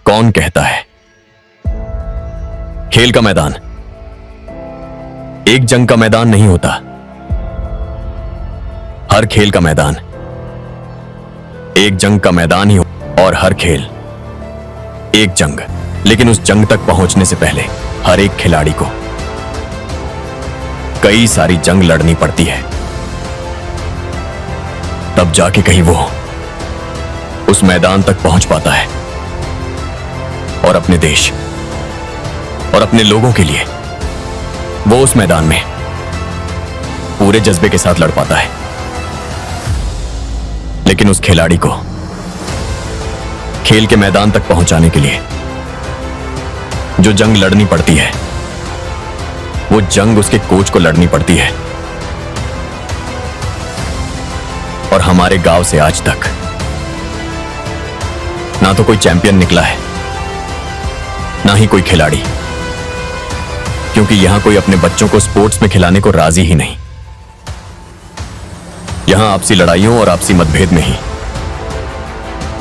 कौन कहता है खेल का मैदान एक जंग का मैदान नहीं होता। हर खेल का मैदान एक जंग का मैदान ही हो और हर खेल एक जंग। लेकिन उस जंग तक पहुंचने से पहले हर एक खिलाड़ी को कई सारी जंग लड़नी पड़ती है, तब जाके कहीं वो उस मैदान तक पहुंच पाता है और अपने देश और अपने लोगों के लिए वो उस मैदान में पूरे जज्बे के साथ लड़ पाता है। लेकिन उस खिलाड़ी को खेल के मैदान तक पहुंचाने के लिए जो जंग लड़नी पड़ती है, वो जंग उसके कोच को लड़नी पड़ती है। और हमारे गांव से आज तक ना तो कोई चैंपियन निकला है, ना ही कोई खिलाड़ी, क्योंकि यहां कोई अपने बच्चों को स्पोर्ट्स में खिलाने को राजी ही नहीं। यहां आपसी लड़ाइयों और आपसी मतभेद में ही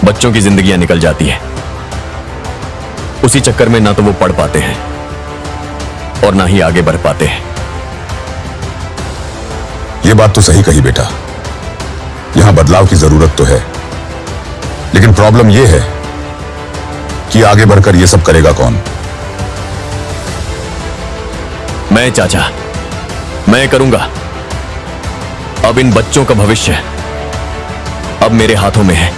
बच्चों की जिंदगियां निकल जाती है। उसी चक्कर में ना तो वो पढ़ पाते हैं और ना ही आगे बढ़ पाते हैं। ये बात तो सही कही बेटा, यहां बदलाव की जरूरत तो है, लेकिन प्रॉब्लम यह है कि आगे बढ़कर यह सब करेगा कौन? मैं चाचा, मैं करूंगा। अब इन बच्चों का भविष्य अब मेरे हाथों में है।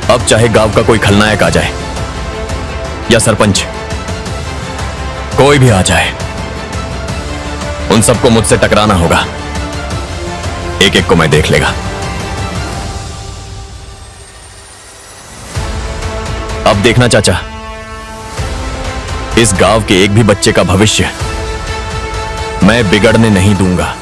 अब चाहे गांव का कोई खलनायक आ जाए या सरपंच, कोई भी आ जाए, उन सबको मुझसे टकराना होगा। एक एक को मैं देख लेगा। अब देखना चाचा, इस गांव के एक भी बच्चे का भविष्य मैं बिगड़ने नहीं दूंगा।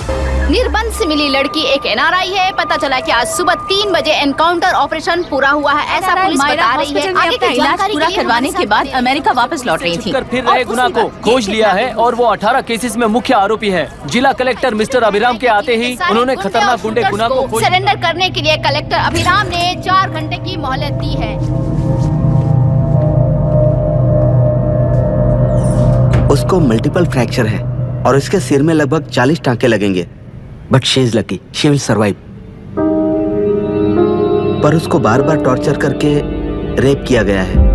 निर्बंध से मिली लड़की एक एनआरआई है। पता चला कि आज सुबह 3 बजे एनकाउंटर ऑपरेशन पूरा हुआ है, ऐसा पुलिस बता रही है। आगे की जानकारी पूरा करवाने के बाद अमेरिका वापस लौट रही थी। फिर रहे गुना को खोज लिया है और वो 18 केसेस में मुख्य आरोपी है। जिला कलेक्टर मिस्टर अभिराम के आते ही उन्होंने खतरनाक गुंडे गुना को सरेंडर करने के लिए कलेक्टर अभिराम ने 4 घंटे की मोहलत दी है। उसको मल्टीपल फ्रैक्चर है और इसके सिर में लगभग 40 टांके लगेंगे, but she is lucky, she will survive. पर उसको बार बार टॉर्चर करके रेप किया गया है।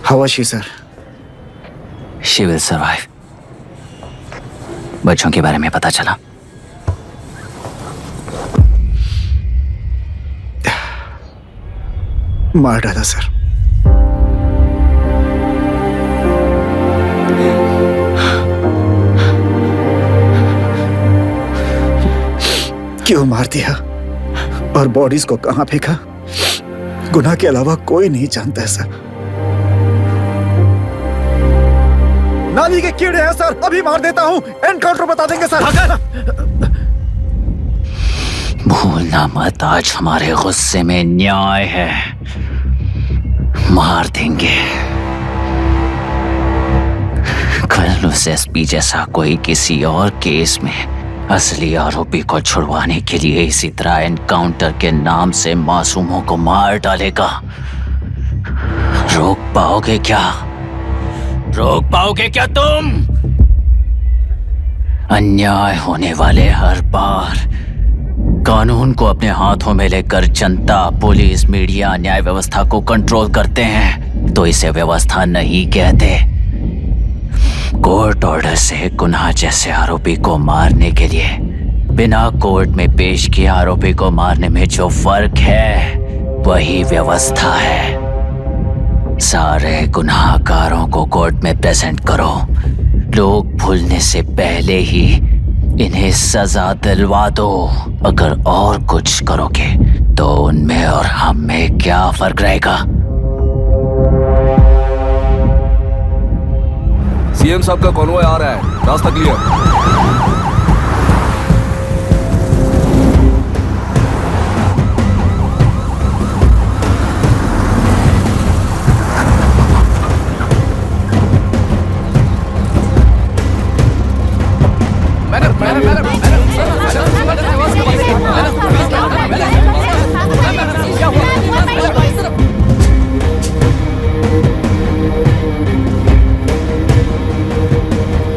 How was she, sir? She will survive. बच्चों के बारे में पता चला? मार डाला सर। क्यों मार दिया और बॉडीज को कहां फेंका, गुनाह के अलावा कोई नहीं जानता है सर। नाली के कीड़े हैं सर, अभी मार देता हूं, एनकाउंटर बता देंगे सर। भूलना मत, आज हमारे गुस्से में न्याय है, मार देंगे। कल उस एसपी जैसा कोई किसी और केस में असली आरोपी को छुड़वाने के लिए इसी तरह एनकाउंटर के नाम से मासूमों को मार डालेगा। रोक पाओगे क्या? रोक पाओगे क्या तुम? अन्याय होने वाले हर बार कानून को अपने हाथों में लेकर जनता, पुलिस, मीडिया, न्याय व्यवस्था को कंट्रोल करते हैं, तो इसे व्यवस्था नहीं कहते। कोर्ट ऑर्डर से गुनाह जैसे आरोपी को मारने के लिए बिना कोर्ट में पेश किए आरोपी को मारने में जो फर्क है, वही व्यवस्था है। सारे गुनाहगारों को कोर्ट में प्रेजेंट करो। लोग भूलने से पहले ही इन्हें सजा दिलवा दो। अगर और कुछ करोगे तो उनमें और हम में क्या फर्क रहेगा? सीएम साहब का कॉन्वॉय आ रहा है, रास्ता क्लियर।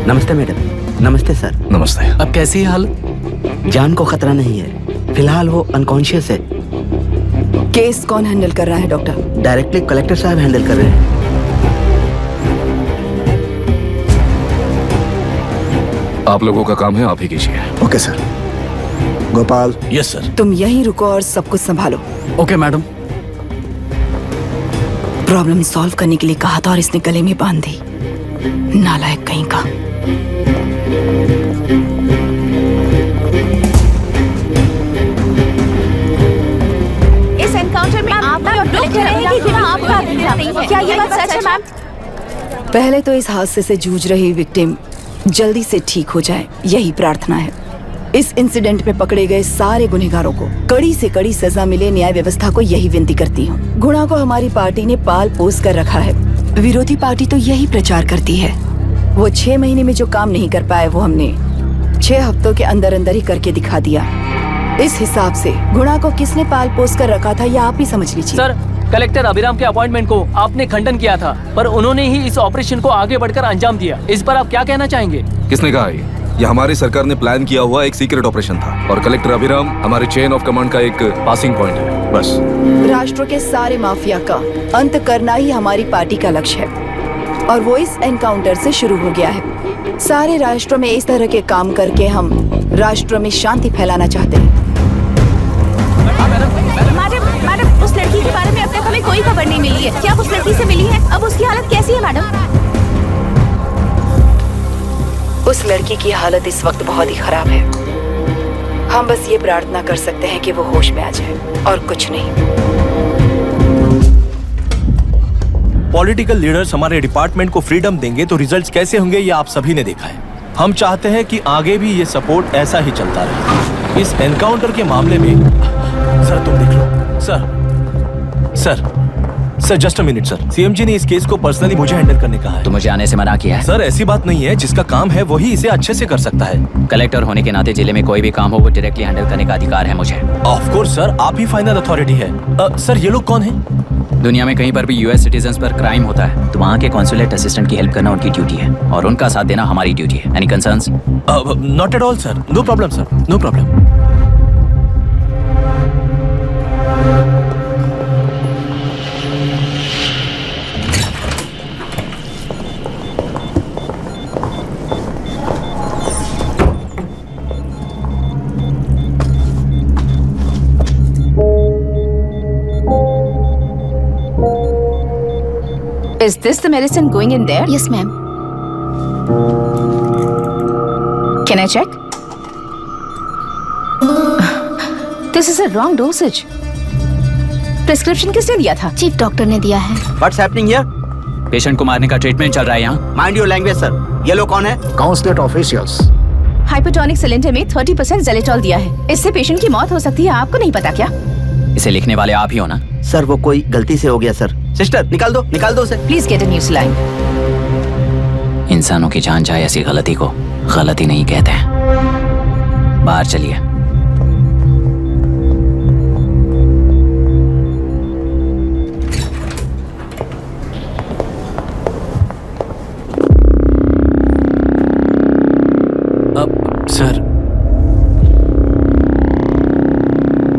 नमस्ते मैडम। नमस्ते सर। नमस्ते। अब कैसी है हालत? जान को खतरा नहीं है, फिलहाल वो अनकॉन्शियस है। केस कौन हैंडल कर रहा है डॉक्टर? डायरेक्टली कलेक्टर साहब हैंडल कर रहे हैं। आप लोगों का काम है, आप ही कीजिए। Okay sir. Gopal. Yes sir. तुम यहीं रुको और सब कुछ संभालो। Okay madam. प्रॉब्लम सॉल्व करने के लिए कहा था और इसने गले में बांध दी। नालायक कहीं का। इस एनकाउंटर में आपका और कलेक्टर अभिराम के नाम आपका नहीं है। क्या ये बात सच है मैम? पहले तो इस हादसे से जूझ रही विक्टिम जल्दी से ठीक हो जाए, यही प्रार्थना है। इस इंसिडेंट में पकड़े गए सारे गुनहगारों को कड़ी से कड़ी सजा मिले, न्याय व्यवस्था को यही विनती करती हूँ। गुणा को हमारी पार्टी ने पाल पोस कर रखा है। विरोधी पार्टी तो यही प्रचार करती है। वो 6 महीने में जो काम नहीं कर पाए वो हमने 6 हफ्तों के अंदर अंदर ही करके दिखा दिया। इस हिसाब से गुणा को किसने पाल पोस कर रखा था यह आप ही समझ लीजिए। सर, कलेक्टर अभिराम के अपॉइंटमेंट को आपने खंडन किया था, पर उन्होंने ही इस ऑपरेशन को आगे बढ़कर अंजाम दिया। इस पर आप क्या कहना चाहेंगे? किसने कहा ये हमारी सरकार ने प्लान किया हुआ एक सीक्रेट ऑपरेशन था और कलेक्टर अभिराम हमारे चेन ऑफ कमांड का एक पासिंग पॉइंट है, बस। राष्ट्र के सारे माफिया का अंत करना ही हमारी पार्टी का लक्ष्य है और वो इस एनकाउंटर से शुरू हो गया है। सारे राष्ट्रों में इस तरह के काम करके हम राष्ट्र में शांति फैलाना चाहते हैं। मैडम, उस लड़की के बारे में अब तक हमें कोई खबर नहीं मिली है। क्या उस लड़की से मिली है? अब उसकी हालत कैसी है मैडम? उस लड़की की हालत इस वक्त बहुत ही खराब है। हम बस ये प्रार्थना कर सकते हैं कि वो होश में आ जाए और कुछ नहीं। पॉलिटिकल लीडर्स हमारे डिपार्टमेंट को फ्रीडम देंगे तो रिजल्ट्स कैसे होंगे ये आप सभी ने देखा है। हम चाहते हैं कि आगे भी ये सपोर्ट ऐसा ही चलता रहे। इस एनकाउंटर के मामले में सर तुम देख लो। Sir just a minute sir. CM ji ने इस केस को पर्सनली मुझे हैंडल करने कहा है। तो मुझे आने से मना किया है। सर ऐसी बात नहीं है, जिसका काम है वही इसे अच्छे से कर सकता है। कलेक्टर होने के नाते जिले में कोई भी काम हो वो डायरेक्टली हैंडल करने का अधिकार है मुझे। ऑफ कोर्स सर, आप ही फाइनल अथॉरिटी है। सर ये लोग कौन है? दुनिया में कहीं पर भी यूएस सिटीजन्स पर क्राइम होता है तो वहाँ के कॉन्सुलेट असिस्टेंट की हेल्प करना उनकी ड्यूटी है और उनका साथ देना हमारी ड्यूटी है। Any concerns? Not at all sir, no problem sir, no problem. Is this the medicine going in there? Yes, ma'am. Can I check? This is a wrong dosage. Prescription किसने दिया था? चीफ डॉक्टर ने दिया है। What's happening here? Patient को मारने का treatment चल रहा है यहाँ। Mind your language, sir. ये लोग कौन है? Consulate officials. हाइपोटोनिक सिलेंडर में 30% जेलेटॉल दिया है। इससे पेशेंट की मौत हो सकती है। आपको नहीं पता क्या? इसे लिखने वाले आप ही हो ना? सर वो कोई गलती से हो गया सर। सिस्टर निकाल दो उसे। Please get a new saline. इंसानों की जान जाए ऐसी गलती को गलती नहीं कहते हैं। बाहर चलिए। सर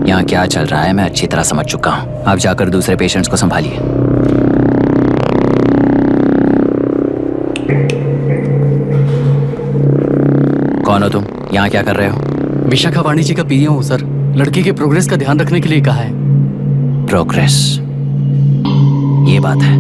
यहाँ क्या चल रहा है मैं अच्छी तरह समझ चुका हूँ। आप जाकर दूसरे पेशेंट्स को संभालिए। कौन हो तुम? यहाँ क्या कर रहे हो? विशाखा वाणिज्य का पीए हूँ सर। लड़की के प्रोग्रेस का ध्यान रखने के लिए कहा है। प्रोग्रेस, ये बात है।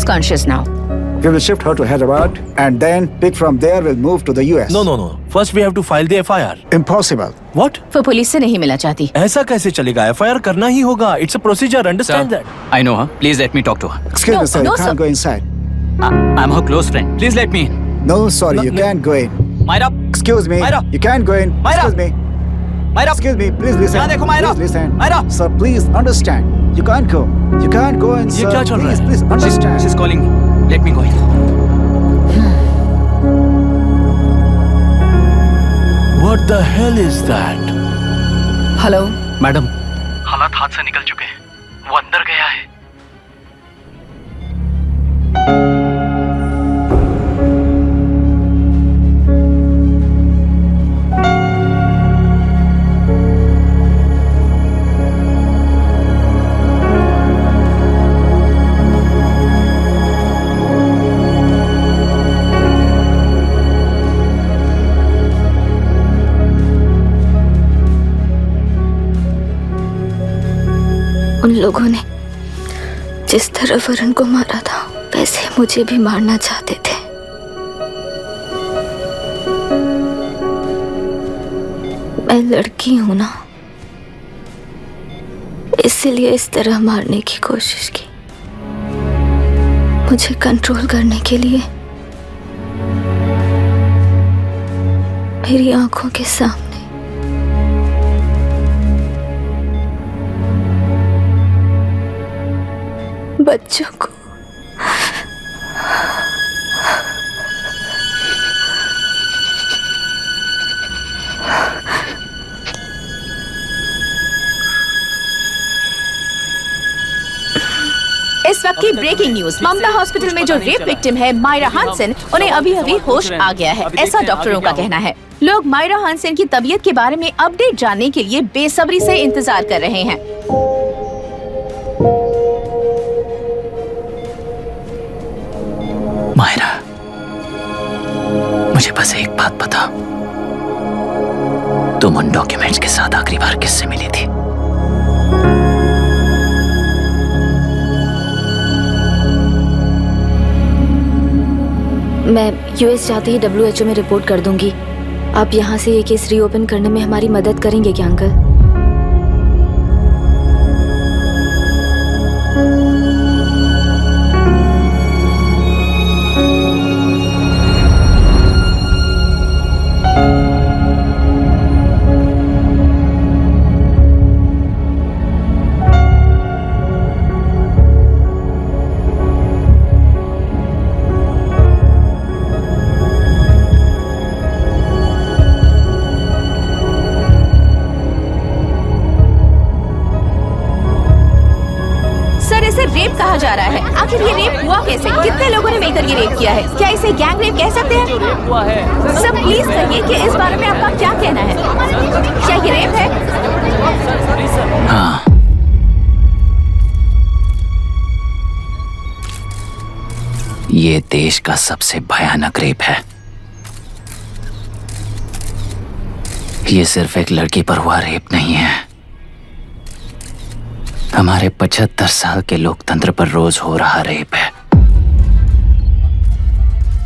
conscious now. We will shift her to Hyderabad and then pick from there. We'll move to the US. No. First we have to file the FIR. Impossible. What? वो पुलिस से नहीं मिलना चाहती. ऐसा कैसे चलेगा? FIR करना ही होगा. It's a procedure. Understand that? I know her. Please let me talk to her. Excuse No, me, sir. no, You can't sir. go inside. I'm her close friend. Please let me in. No, sorry. You can't go in. Myra, Excuse me. Myra. You can't go in. Myra. Excuse me. Myra. Excuse me. Please listen. यहाँ देखो, Myra. Please listen. Myra. Sir, please understand. You can't go. You can't go in, ये sir. क्या चल रहा Please, है? please understand. She's calling me. Let me go in. What the hell is that? Hello, madam, हालात हाथ से निकल चुके हैं। वो अंदर गया है। उन लोगों ने जिस तरह वरुण को मारा था वैसे मुझे भी मारना चाहते थे। मैं लड़की हूं ना, इसलिए इस तरह मारने की कोशिश की। मुझे कंट्रोल करने के लिए मेरी आंखों के सामने बच्चों को इस वक्त की ब्रेकिंग न्यूज, ममता हॉस्पिटल में जो रेप विक्टिम है मायरा हानसेन, उन्हें अभी अभी होश आ गया है, ऐसा डॉक्टरों का कहना है। लोग मायरा हानसेन की तबीयत के बारे में अपडेट जानने के लिए बेसब्री से इंतजार कर रहे हैं। मायरा, मुझे बस एक बात बता, तुम उन डॉक्यूमेंट्स के साथ आखिरी बार किससे मिली थी? मैं यूएस जाते ही WHO में रिपोर्ट कर दूंगी। आप यहाँ से ये केस रीओपन करने में हमारी मदद करेंगे क्या अंकल? रेप कहा जा रहा है, आखिर ये रेप हुआ कैसे? कितने लोगों ने मिलकर ये रेप किया है? क्या इसे गैंग रेप कह सकते हैं? रेप हुआ है। सब प्लीज कहिए कि इस बारे में आपका क्या कहना है? क्या ये रेप है? हाँ, ये देश का सबसे भयानक रेप है। ये सिर्फ एक लड़की पर हुआ रेप नहीं है, हमारे 75 साल के लोकतंत्र पर रोज हो रहा रेप है।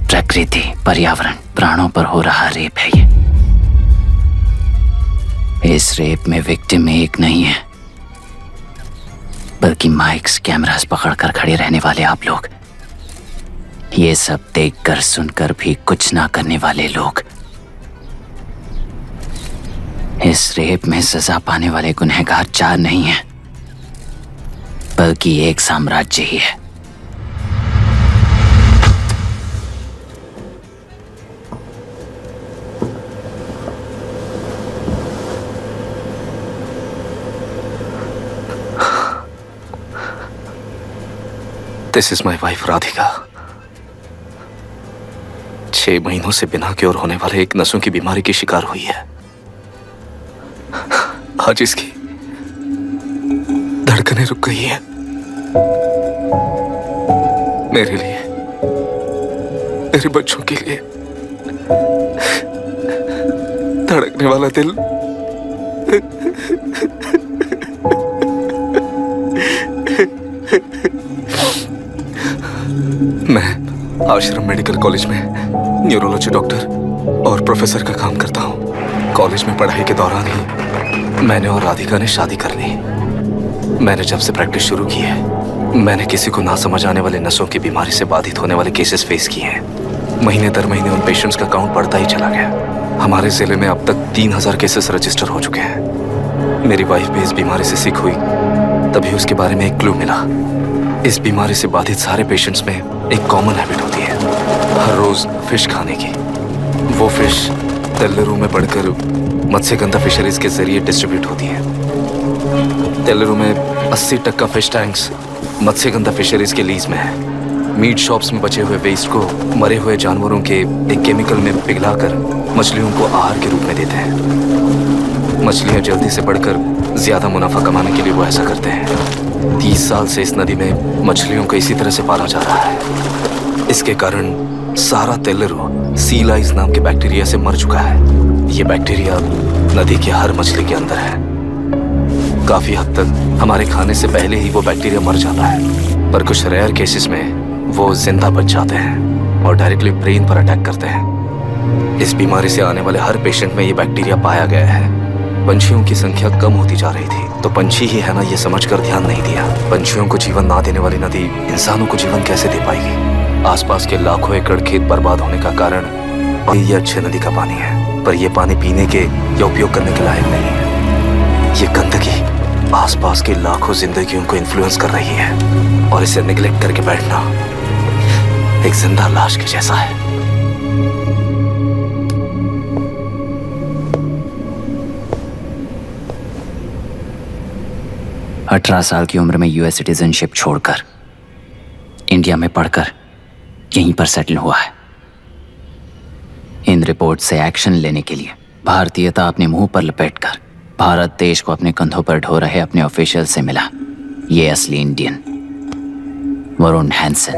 प्रकृति, पर्यावरण, प्राणों पर हो रहा रेप है ये। इस रेप में विक्टिम एक नहीं है, बल्कि माइक्स, कैमरास पकड़कर खड़े रहने वाले आप लोग, ये सब देखकर सुनकर भी कुछ ना करने वाले लोग। इस रेप में सजा पाने वाले गुनहगार 4 नहीं हैं, बल्कि एक साम्राज्य ही है। This is my wife Radhika. 6 महीनों से बिना क्योर होने वाले एक नसों की बीमारी की शिकार हुई है। आज इसकी धड़कनें रुक गई है। मेरे लिए, मेरे बच्चों के लिए धड़कने वाला दिल मैं आश्रम मेडिकल कॉलेज में न्यूरोलॉजी डॉक्टर और प्रोफेसर का काम करता हूँ। कॉलेज में पढ़ाई के दौरान ही मैंने और राधिका ने शादी कर ली। मैंने जब से प्रैक्टिस शुरू की है, मैंने किसी को ना समझ आने वाले नसों की बीमारी से बाधित होने वाले केसेस फेस किए हैं। महीने दर महीने उन पेशेंट्स का काउंट बढ़ता ही चला गया। हमारे जिले में अब तक 3000 केसेस रजिस्टर हो चुके हैं। मेरी वाइफ भी इस बीमारी से सिक हुई, तभी उसके बारे में एक क्लू मिला। इस बीमारी से बाधित सारे पेशेंट्स में एक कॉमन हैबिट होती है, हर रोज फिश खाने की। वो फिश तेल्लेरू में बढ़कर मत्स्यगंधा फिशरीज के जरिए डिस्ट्रीब्यूट होती है। तेल्लेरू में 80% फिश टैंक्स मत्स्यगंधा फिशरीज के लीज में है। मीट शॉप्स में बचे हुए वेस्ट को मरे हुए जानवरों के एक केमिकल में पिघलाकर मछलियों को आहार के रूप में देते हैं। मछलियां जल्दी से बढ़कर ज्यादा मुनाफा कमाने के लिए वो ऐसा करते हैं। 30 साल से इस नदी में मछलियों को इसी तरह से पाला जा रहा है। इसके कारण सारा तेल्लेरू सी लाइस नाम के बैक्टीरिया से मर चुका है। ये बैक्टीरिया नदी के हर मछली के अंदर है। काफी हद तक हमारे खाने से पहले ही वो बैक्टीरिया मर जाता है, पर कुछ रेयर केसेस में वो जिंदा बच जाते हैं और डायरेक्टली ब्रेन पर अटैक करते हैं। इस बीमारी से आने वाले हर पेशेंट में ये बैक्टीरिया पाया गया है। पंछियों की संख्या कम होती जा रही थी, तो पंछी ही है ना ये समझकर ध्यान नहीं दिया। पंछियों को जीवन ना देने वाली नदी इंसानों को जीवन कैसे दे पाएगी? आसपास के लाखों एकड़ खेत बर्बाद होने का कारण ये अच्छे नदी का पानी है, पर ये पानी पीने के या उपयोग करने के लायक नहीं है। ये गंदगी आसपास की लाखों जिंदगियों को इन्फ्लुएंस कर रही है और इसे निगलेक्ट करके बैठना एक जिंदा लाश के जैसा है। 18 साल की उम्र में यूएस सिटीजनशिप छोड़कर इंडिया में पढ़कर यहीं पर सेटल हुआ है। इन रिपोर्ट से एक्शन लेने के लिए भारतीयता अपने मुंह पर लपेटकर भारत देश को अपने कंधों पर ढो रहे अपने ऑफिशियल से मिला ये असली इंडियन वरुण हैंसन।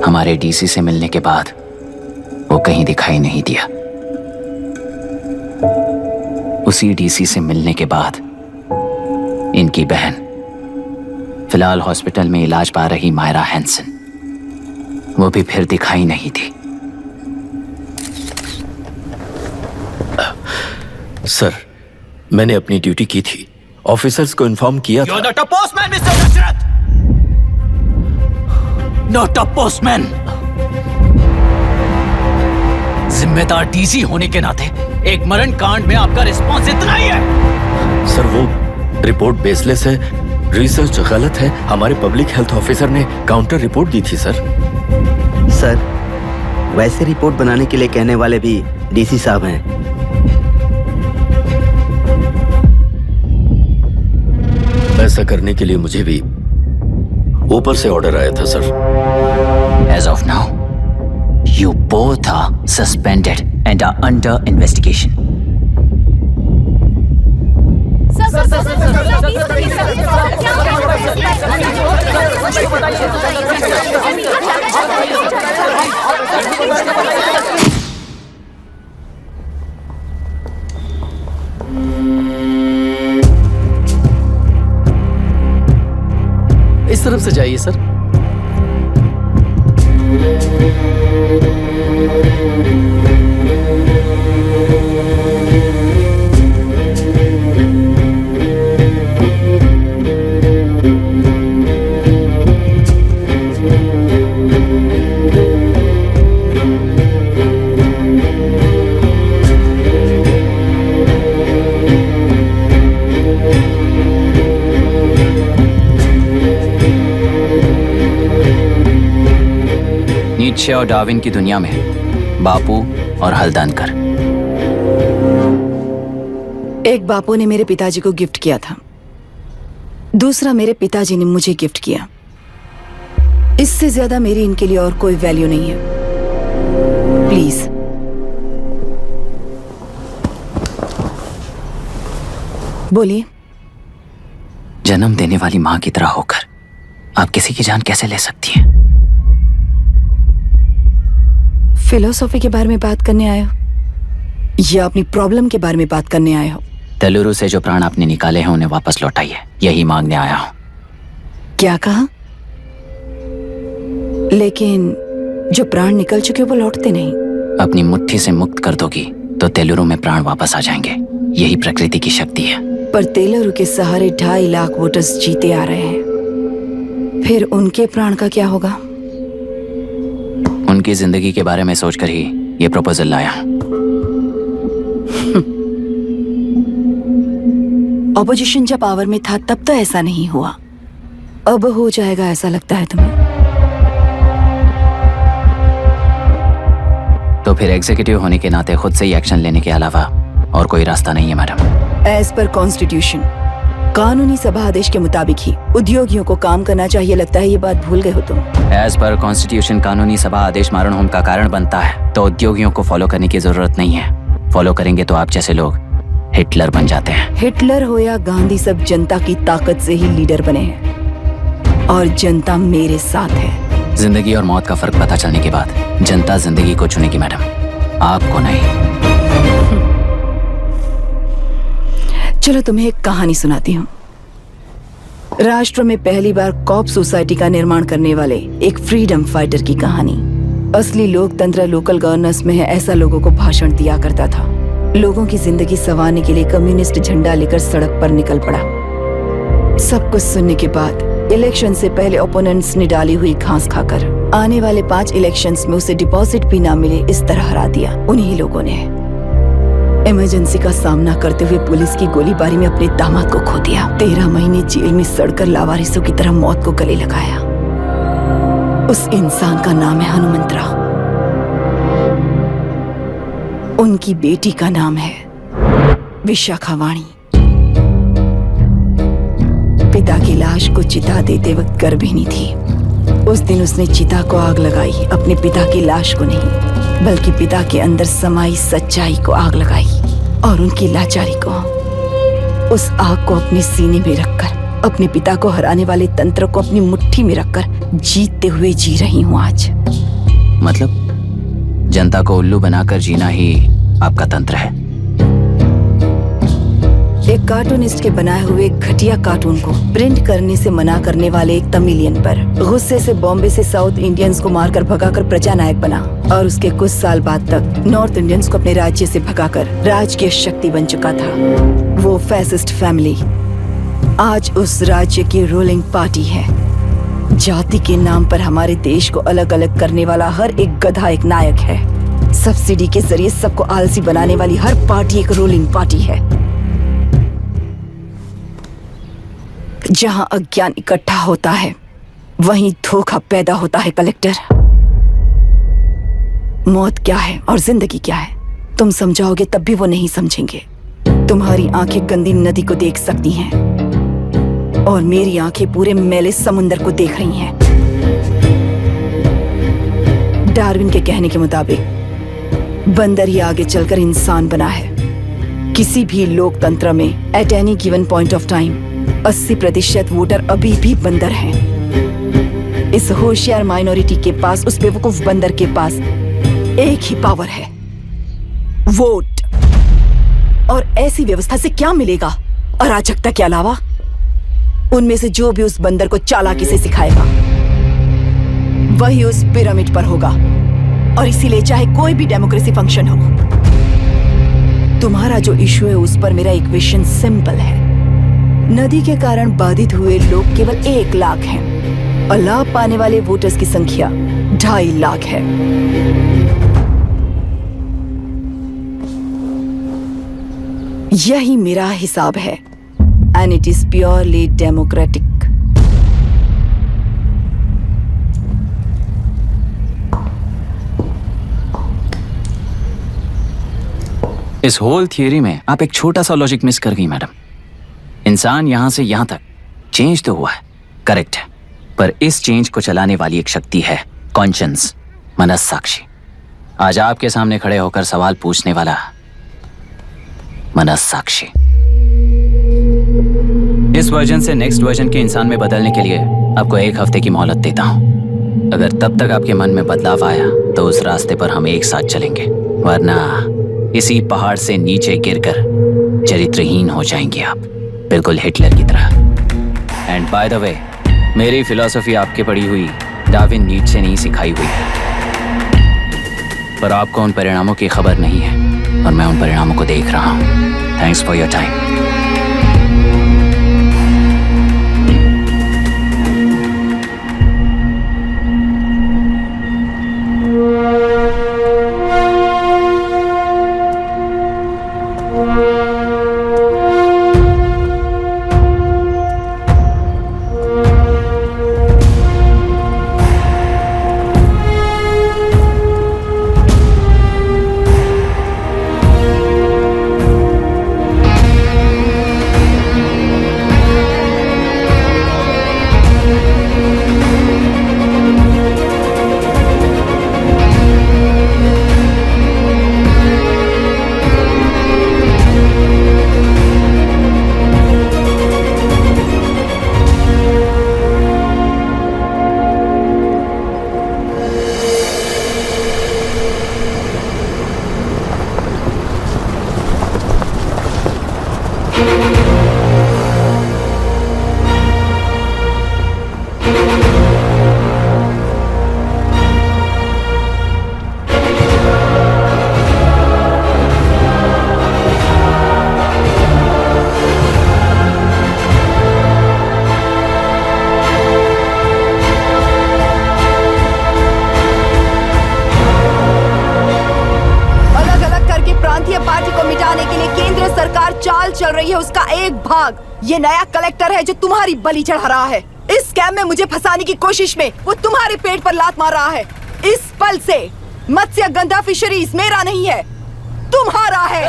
हमारे डीसी से मिलने के बाद वो कहीं दिखाई नहीं दिया। उसी डीसी से मिलने के बाद इनकी बहन फिलहाल हॉस्पिटल में इलाज पा रही मायरा हैंसन, वो भी फिर दिखाई नहीं दी। सर, मैंने अपनी ड्यूटी की थी, ऑफिसर्स को इन्फॉर्म किया था। You're not a postman, Mr. Dashrath! Not a postman! जिम्मेदार डीसी होने के नाते एक मरण कांड में आपका रिस्पॉन्स इतना ही है। सर, वो रिपोर्ट बेसलेस है, रिसर्च गलत है। हमारे पब्लिक हेल्थ ऑफिसर ने काउंटर रिपोर्ट दी थी सर। सर, वैसे रिपोर्ट बनाने के लिए कहने वाले भी डीसी साहब हैं। ऐसा करने के लिए मुझे भी ऊपर से ऑर्डर आया था sir. As of now, you both are suspended and are under investigation. इस तरफ से जाइए सर। नीत्शे और डार्विन की दुनिया में बापू और हल्दानकर। एक बापू ने मेरे पिताजी को गिफ्ट किया था, दूसरा मेरे पिताजी ने मुझे गिफ्ट किया। इससे ज्यादा मेरी इनके लिए और कोई वैल्यू नहीं है। प्लीज। बोलिए। जन्म देने वाली मां की तरह होकर आप किसी की जान कैसे ले सकती हैं? फिलोसॉफी के बारे में बात करने आए हो या अपनी प्रॉब्लम के बारे में बात करने आए हो? तेलुरु से जो प्राण आपने निकाले हैं उन्हें वापस लौटाइए, यही मांगने आया हूं। क्या कहा? लेकिन जो प्राण निकल चुके वो लौटते नहीं। अपनी मुट्ठी से मुक्त कर दोगी तो तेलुरु में प्राण वापस आ जाएंगे। यही प्रकृति की शक्ति है। पर तेलुरु के सहारे 2.5 लाख वोटर्स जीते आ रहे हैं, फिर उनके प्राण का क्या होगा? उनकी जिंदगी के बारे में सोचकर ही ये प्रपोजल लाया। ऑपोजिशन जब पावर में था तब तो ऐसा नहीं हुआ, अब हो जाएगा ऐसा लगता है तुम्हें? तो फिर एग्जीक्यूटिव होने के नाते खुद से ही एक्शन लेने के अलावा और कोई रास्ता नहीं है मैडम। एज पर कॉन्स्टिट्यूशन, कानूनी सभा आदेश के मुताबिक ही उद्योगियों को काम करना चाहिए। लगता है ये बात भूल गए हो तुम। एज पर कॉन्स्टिट्यूशन कानूनी सभा आदेश मारण होम का कारण बनता है, तो उद्योगियों को फॉलो करने की जरूरत नहीं है। फॉलो करेंगे तो आप जैसे लोग हिटलर बन जाते हैं। हिटलर हो या गांधी, सब जनता की ताकत से ही लीडर बने हैं और जनता मेरे साथ है। जिंदगी और मौत का फर्क पता चलने के बाद जनता जिंदगी को चुनेगी मैडम, आपको नहीं। चलो तुम्हें एक कहानी सुनाती हूँ। राष्ट्र में पहली बार कॉप सोसाइटी का निर्माण करने वाले एक फ्रीडम फाइटर की कहानी। असली लोकतंत्र लोकल गवर्नेंस में है, ऐसा लोगों को भाषण दिया करता था। लोगों की जिंदगी संवारने के लिए कम्युनिस्ट झंडा लेकर सड़क पर निकल पड़ा। सब कुछ सुनने के बाद इलेक्शन से पहले ओपोनेंट्स ने डाली हुई घास खाकर आने वाले 5 इलेक्शंस में उसे डिपॉजिट भी ना मिले इस तरह हरा दिया। उन्हीं लोगों ने इमरजेंसी का सामना करते हुए पुलिस की गोलीबारी में अपने दामाद को खो दिया। 13 महीने जेल में सड़कर लावारिसों की तरह मौत को गले लगाया। उस इंसान का नाम है हनुमंतराव। उनकी बेटी का नाम है विशाखावाणी। पिता की लाश को चिता देते वक्त गर्भिणी थी। उस दिन उसने चिता को आग लगाई, अपने पिता की लाश को नहीं बल्कि पिता के अंदर समाई सच्चाई को आग लगाई और उनकी लाचारी को। उस आग को अपने सीने में रखकर अपने पिता को हराने वाले तंत्र को अपनी मुट्ठी में रखकर जीतते हुए जी रही हूँ आज। मतलब जनता को उल्लू बनाकर जीना ही आपका तंत्र है? एक कार्टूनिस्ट के बनाए हुए घटिया कार्टून को प्रिंट करने से मना करने वाले एक तमिलियन पर गुस्से से बॉम्बे से साउथ इंडियंस को मारकर भगाकर प्रजानायक बना और उसके कुछ साल बाद तक नॉर्थ इंडियंस को अपने राज्य से भगाकर राजकीय शक्ति बन चुका था। वो फैसिस्ट फैमिली आज उस राज्य की रूलिंग पार्टी है। जाति के नाम पर हमारे देश को अलग अलग करने वाला हर एक गधा एक नायक है। सब्सिडी के जरिए सबको आलसी बनाने वाली हर पार्टी एक रूलिंग पार्टी है। जहां अज्ञान इकट्ठा होता है वहीं धोखा पैदा होता है। कलेक्टर, मौत क्या है और जिंदगी क्या है तुम समझाओगे तब भी वो नहीं समझेंगे। तुम्हारी आंखें गंदी नदी को देख सकती हैं और मेरी आंखें पूरे मैले समुंदर को देख रही हैं। डार्विन के कहने के मुताबिक बंदर ही आगे चलकर इंसान बना है। किसी भी लोकतंत्र में at any given point of time 80% voter अभी भी बंदर हैं। इस होशियार माइनॉरिटी के पास, उस बेवकूफ बंदर के पास एक ही पावर है, वोट। और ऐसी व्यवस्था से क्या मिलेगा अराजकता के अलावा? उनमें से जो भी उस बंदर को चालाकी से सिखाएगा वही उस पिरामिड पर होगा। और इसीलिए चाहे कोई भी डेमोक्रेसी फंक्शन हो, तुम्हारा जो इशू है उस पर मेरा इक्वेशन सिंपल है। नदी के कारण बाधित हुए लोग केवल 1 लाख हैं और लाभ पाने वाले वोटर्स की संख्या 2.5 लाख है। यही मेरा हिसाब है and it is purely democratic. इस होल थियरी में आप एक छोटा सा लॉजिक मिस कर गई मैडम। इंसान यहां से यहां तक चेंज तो हुआ है, करेक्ट है, पर इस चेंज को चलाने वाली एक शक्ति है, कॉन्शियंस, मनस्साक्षी। आज आपके सामने खड़े होकर सवाल पूछने वाला मनस्साक्षी। इस वर्जन से नेक्स्ट वर्जन के इंसान में बदलने के लिए आपको 1 हफ्ते की मोहलत देता हूं। अगर तब तक आपके मन में बदलाव आया तो उस रास्ते पर हम एक साथ चलेंगे, वरना इसी पहाड़ से नीचे गिरकर चरित्रहीन हो जाएंगे आप, बिल्कुल हिटलर की तरह। एंड बाय द वे, मेरी फिलॉसफी आपके पड़ी हुई डार्विन नीट से नहीं सिखाई हुई है, पर आपको उन परिणामों की खबर नहीं है और मैं उन परिणामों को देख रहा हूँ। Thanks for your time. चल रही है उसका एक भाग ये नया कलेक्टर है जो तुम्हारी बलि चढ़ा रहा है। इस स्कैम में मुझे फंसाने की कोशिश में वो तुम्हारे पेट पर लात मार रहा है। इस पल से मत्स्य गंधा फिशरीज मेरा नहीं है, तुम्हारा है।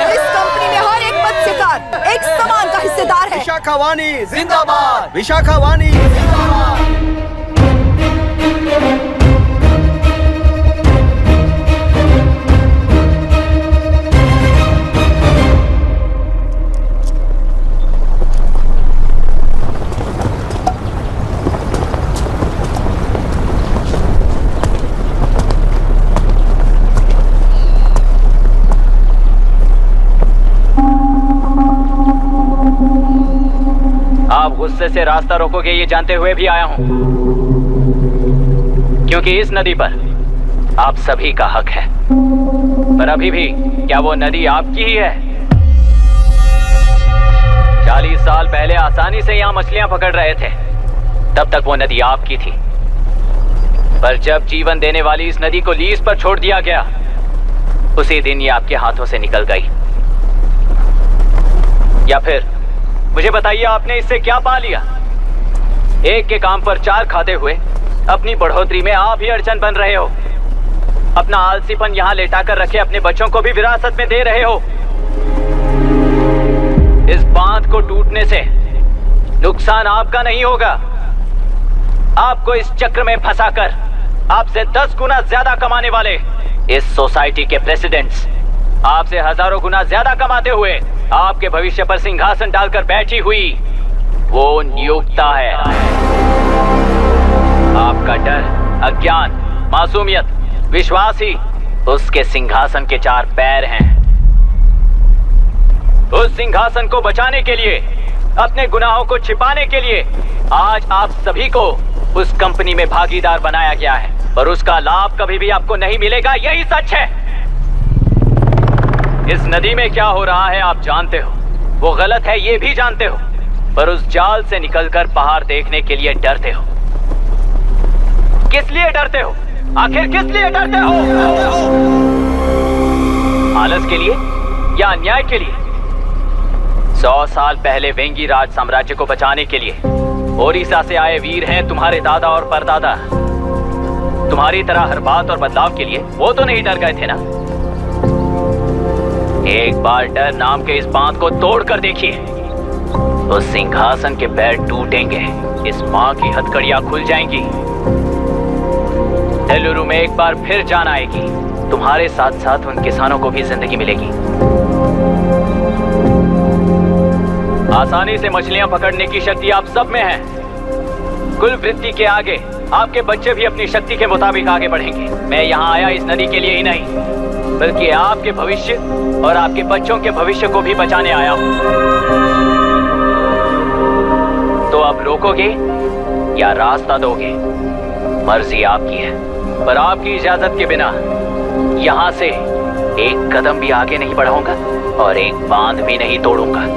इस कंपनी में हर एक मत्स्यकार एक समान का हिस्सेदार है। विशाखावाणी जिंदाबाद, विशाखावाणी जिंदाबाद। आप गुस्से से रास्ता रोकोगे ये जानते हुए भी आया हूं, क्योंकि इस नदी पर आप सभी का हक है। पर अभी भी क्या वो नदी आपकी ही है? 40 साल पहले आसानी से यहां मछलियां पकड़ रहे थे, तब तक वो नदी आपकी थी। पर जब जीवन देने वाली इस नदी को लीज पर छोड़ दिया गया, उसी दिन ये आपके हाथों से निकल गई। या फिर मुझे बताइए, आपने इससे क्या पा लिया? एक के काम पर 4 खाते हुए अपनी बढ़ोतरी में आप ही अड़चन बन रहे हो। अपना आलसीपन यहाँ लेटा कर रखे अपने बच्चों को भी विरासत में दे रहे हो। इस बांध को टूटने से नुकसान आपका नहीं होगा, आपको इस चक्र में फंसाकर आपसे 10 गुना ज्यादा कमाने वाले इस सोसाइटी के प्रेसिडेंट्स आपसे हजारों गुना ज्यादा कमाते हुए आपके भविष्य पर सिंहासन डालकर बैठी हुई वो नियोक्ता है। आपका डर, अज्ञान, मासूमियत, विश्वास ही उसके सिंहासन के 4 पैर हैं। उस सिंहासन को बचाने के लिए, अपने गुनाहों को छिपाने के लिए आज आप सभी को उस कंपनी में भागीदार बनाया गया है, पर उसका लाभ कभी भी आपको नहीं मिलेगा, यही सच है। इस नदी में क्या हो रहा है आप जानते हो, वो गलत है ये भी जानते हो, पर उस जाल से निकलकर पहाड़ देखने के लिए डरते हो। किस लिए डरते हो? आखिर किस लिए डरते हो? आलस के लिए या अन्याय के लिए? 100 साल पहले वेंगी राज साम्राज्य को बचाने के लिए ओडिशा से आए वीर हैं तुम्हारे दादा और परदादा। तुम्हारी तरह हर बात और बदलाव के लिए वो तो नहीं डर गए थे ना। एक बार डर नाम के इस बांध को तोड़ कर देखिए, तो सिंहासन के पैर टूटेंगे, इस मां की हथकड़ियां खुल जाएंगी, एलुरु में एक बार फिर जान आएगी, तुम्हारे साथ साथ उन किसानों को भी जिंदगी मिलेगी। आसानी से मछलियां पकड़ने की शक्ति आप सब में है। कुल वृत्ति के आगे आपके बच्चे भी अपनी शक्ति के मुताबिक आगे बढ़ेंगे। मैं यहाँ आया इस नदी के लिए ही नहीं, बल्कि आपके भविष्य और आपके बच्चों के भविष्य को भी बचाने आया हूं। तो अब रोकोगे या रास्ता दोगे, मर्जी आपकी है, पर आपकी इजाजत के बिना यहाँ से एक कदम भी आगे नहीं बढ़ाऊंगा और एक बांध भी नहीं तोड़ूंगा।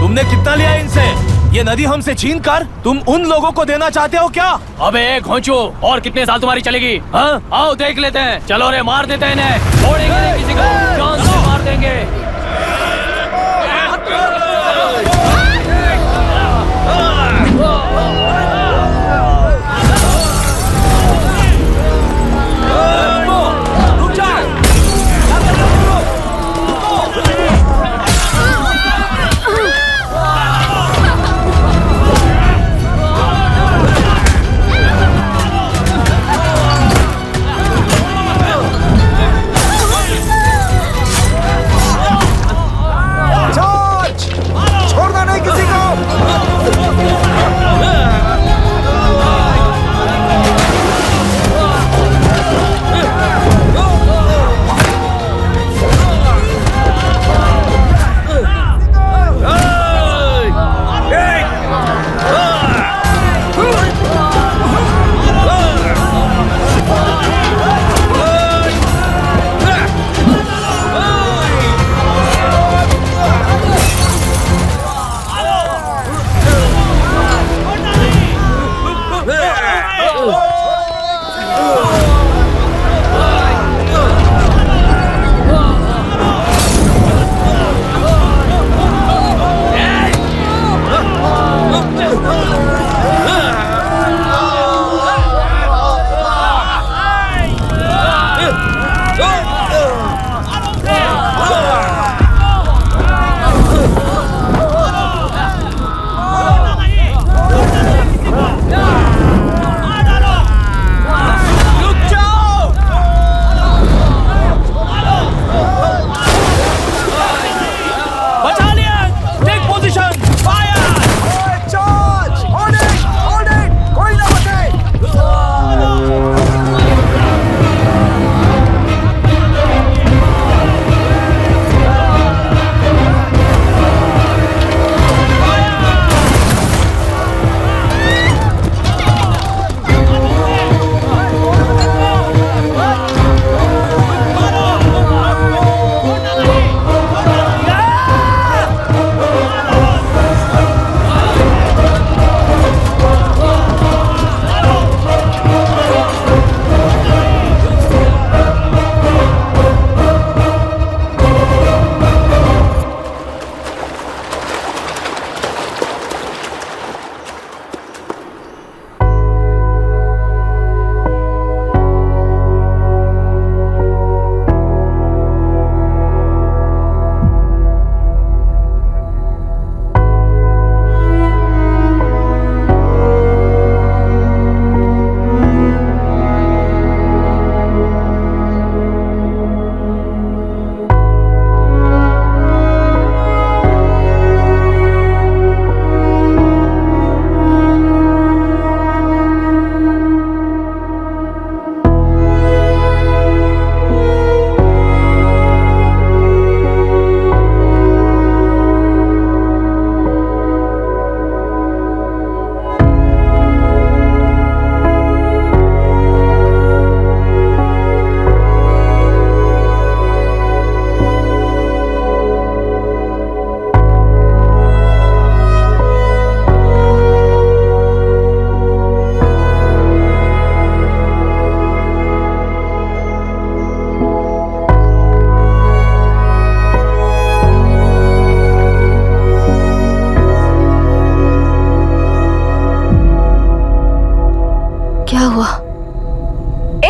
तुमने कितना लिया इनसे? ये नदी हमसे छीन कर तुम उन लोगों को देना चाहते हो क्या? अबे घोंचो, और कितने साल तुम्हारी चलेगी? हाँ, आओ देख लेते हैं। चलो रे, मार देते हैं इन्हें। छोड़ेंगे नहीं किसी को, जान से मार देंगे।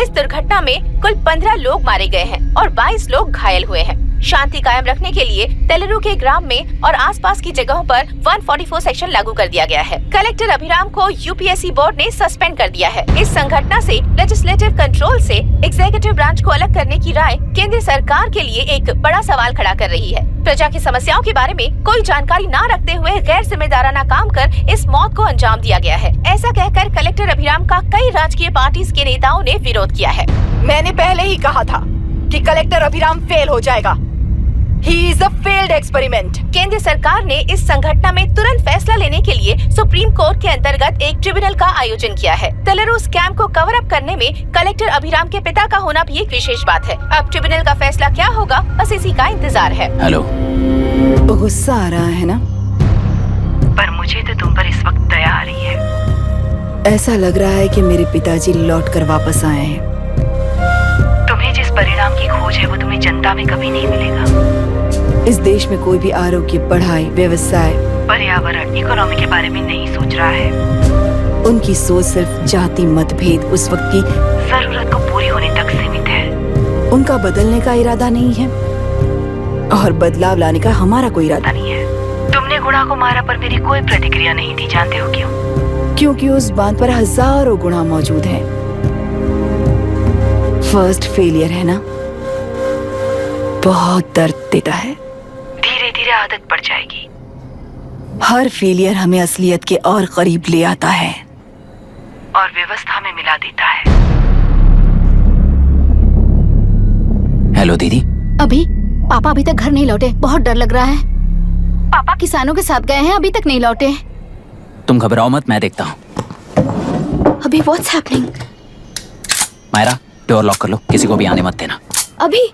इस दुर्घटना में कुल 15 लोग मारे गए हैं और 22 लोग घायल हुए हैं। शांति कायम रखने के लिए तेलुरु के ग्राम में और आसपास की जगहों पर 144 सेक्शन लागू कर दिया गया है। कलेक्टर अभिराम को यूपीएससी बोर्ड ने सस्पेंड कर दिया है। इस संघटना से लेजिस्लेटिव कंट्रोल से एग्जीक्यूटिव ब्रांच को अलग करने की राय केंद्र सरकार के लिए एक बड़ा सवाल खड़ा कर रही है। प्रजा की समस्याओं के बारे में कोई जानकारी न रखते हुए गैर जिम्मेदाराना काम कर इस मौत को अंजाम दिया गया है। ऐसा कहकर कलेक्टर अभिराम का कई राजकीय पार्टी के नेताओं ने विरोध किया है। मैंने पहले ही कहा था कि कलेक्टर अभिराम फेल हो जाएगा। He is a failed experiment. केंद्र सरकार ने इस संघटना में तुरंत फैसला लेने के लिए सुप्रीम कोर्ट के अंतर्गत एक ट्रिब्यूनल का आयोजन किया है। तेलुरु स्कैम को कवर अप करने में कलेक्टर अभिराम के पिता का होना भी एक विशेष बात है। अब ट्रिब्यूनल का फैसला क्या होगा, बस इसी का इंतजार है। हेलो, गुस्सा आ रहा है ना? पर मुझे तो तुम पर इस वक्त दया आ रही है। ऐसा लग रहा है कि मेरे पिताजी लौट कर वापस आए हैं। तुम्हें जिस परिणाम की खोज है वो तुम्हें जनता में कभी नहीं मिलेगा। इस देश में कोई भी आरोग्य, पढ़ाई, व्यवसाय, पर्यावरण, इकोनॉमी के बारे में नहीं सोच रहा है। उनकी सोच सिर्फ जाति मतभेद उस वक्त की जरूरत को पूरी होने तक सीमित है। उनका बदलने का इरादा नहीं है और बदलाव लाने का हमारा कोई इरादा नहीं है। तुमने गुणा को मारा पर मेरी कोई प्रतिक्रिया नहीं दी, जानते हो क्यों? क्योंकि उस बांध पर हजारों गुणा मौजूद हैं। फर्स्ट फेलियर है ना, बहुत दर्द देता है। धीरे धीरे आदत पड़ जाएगी। हर फेलियर हमें असलियत के और करीब ले आता है और व्यवस्था में मिला देता है। हेलो दीदी। अभी पापा अभी तक घर नहीं लौटे, बहुत डर लग रहा है। पापा किसानों के साथ गए हैं, अभी तक नहीं लौटे। तुम घबराओ मत, मैं देखता हूँ। अभी what's happening? Myra, door lock कर लो, किसी को भी आने मत देना। अभी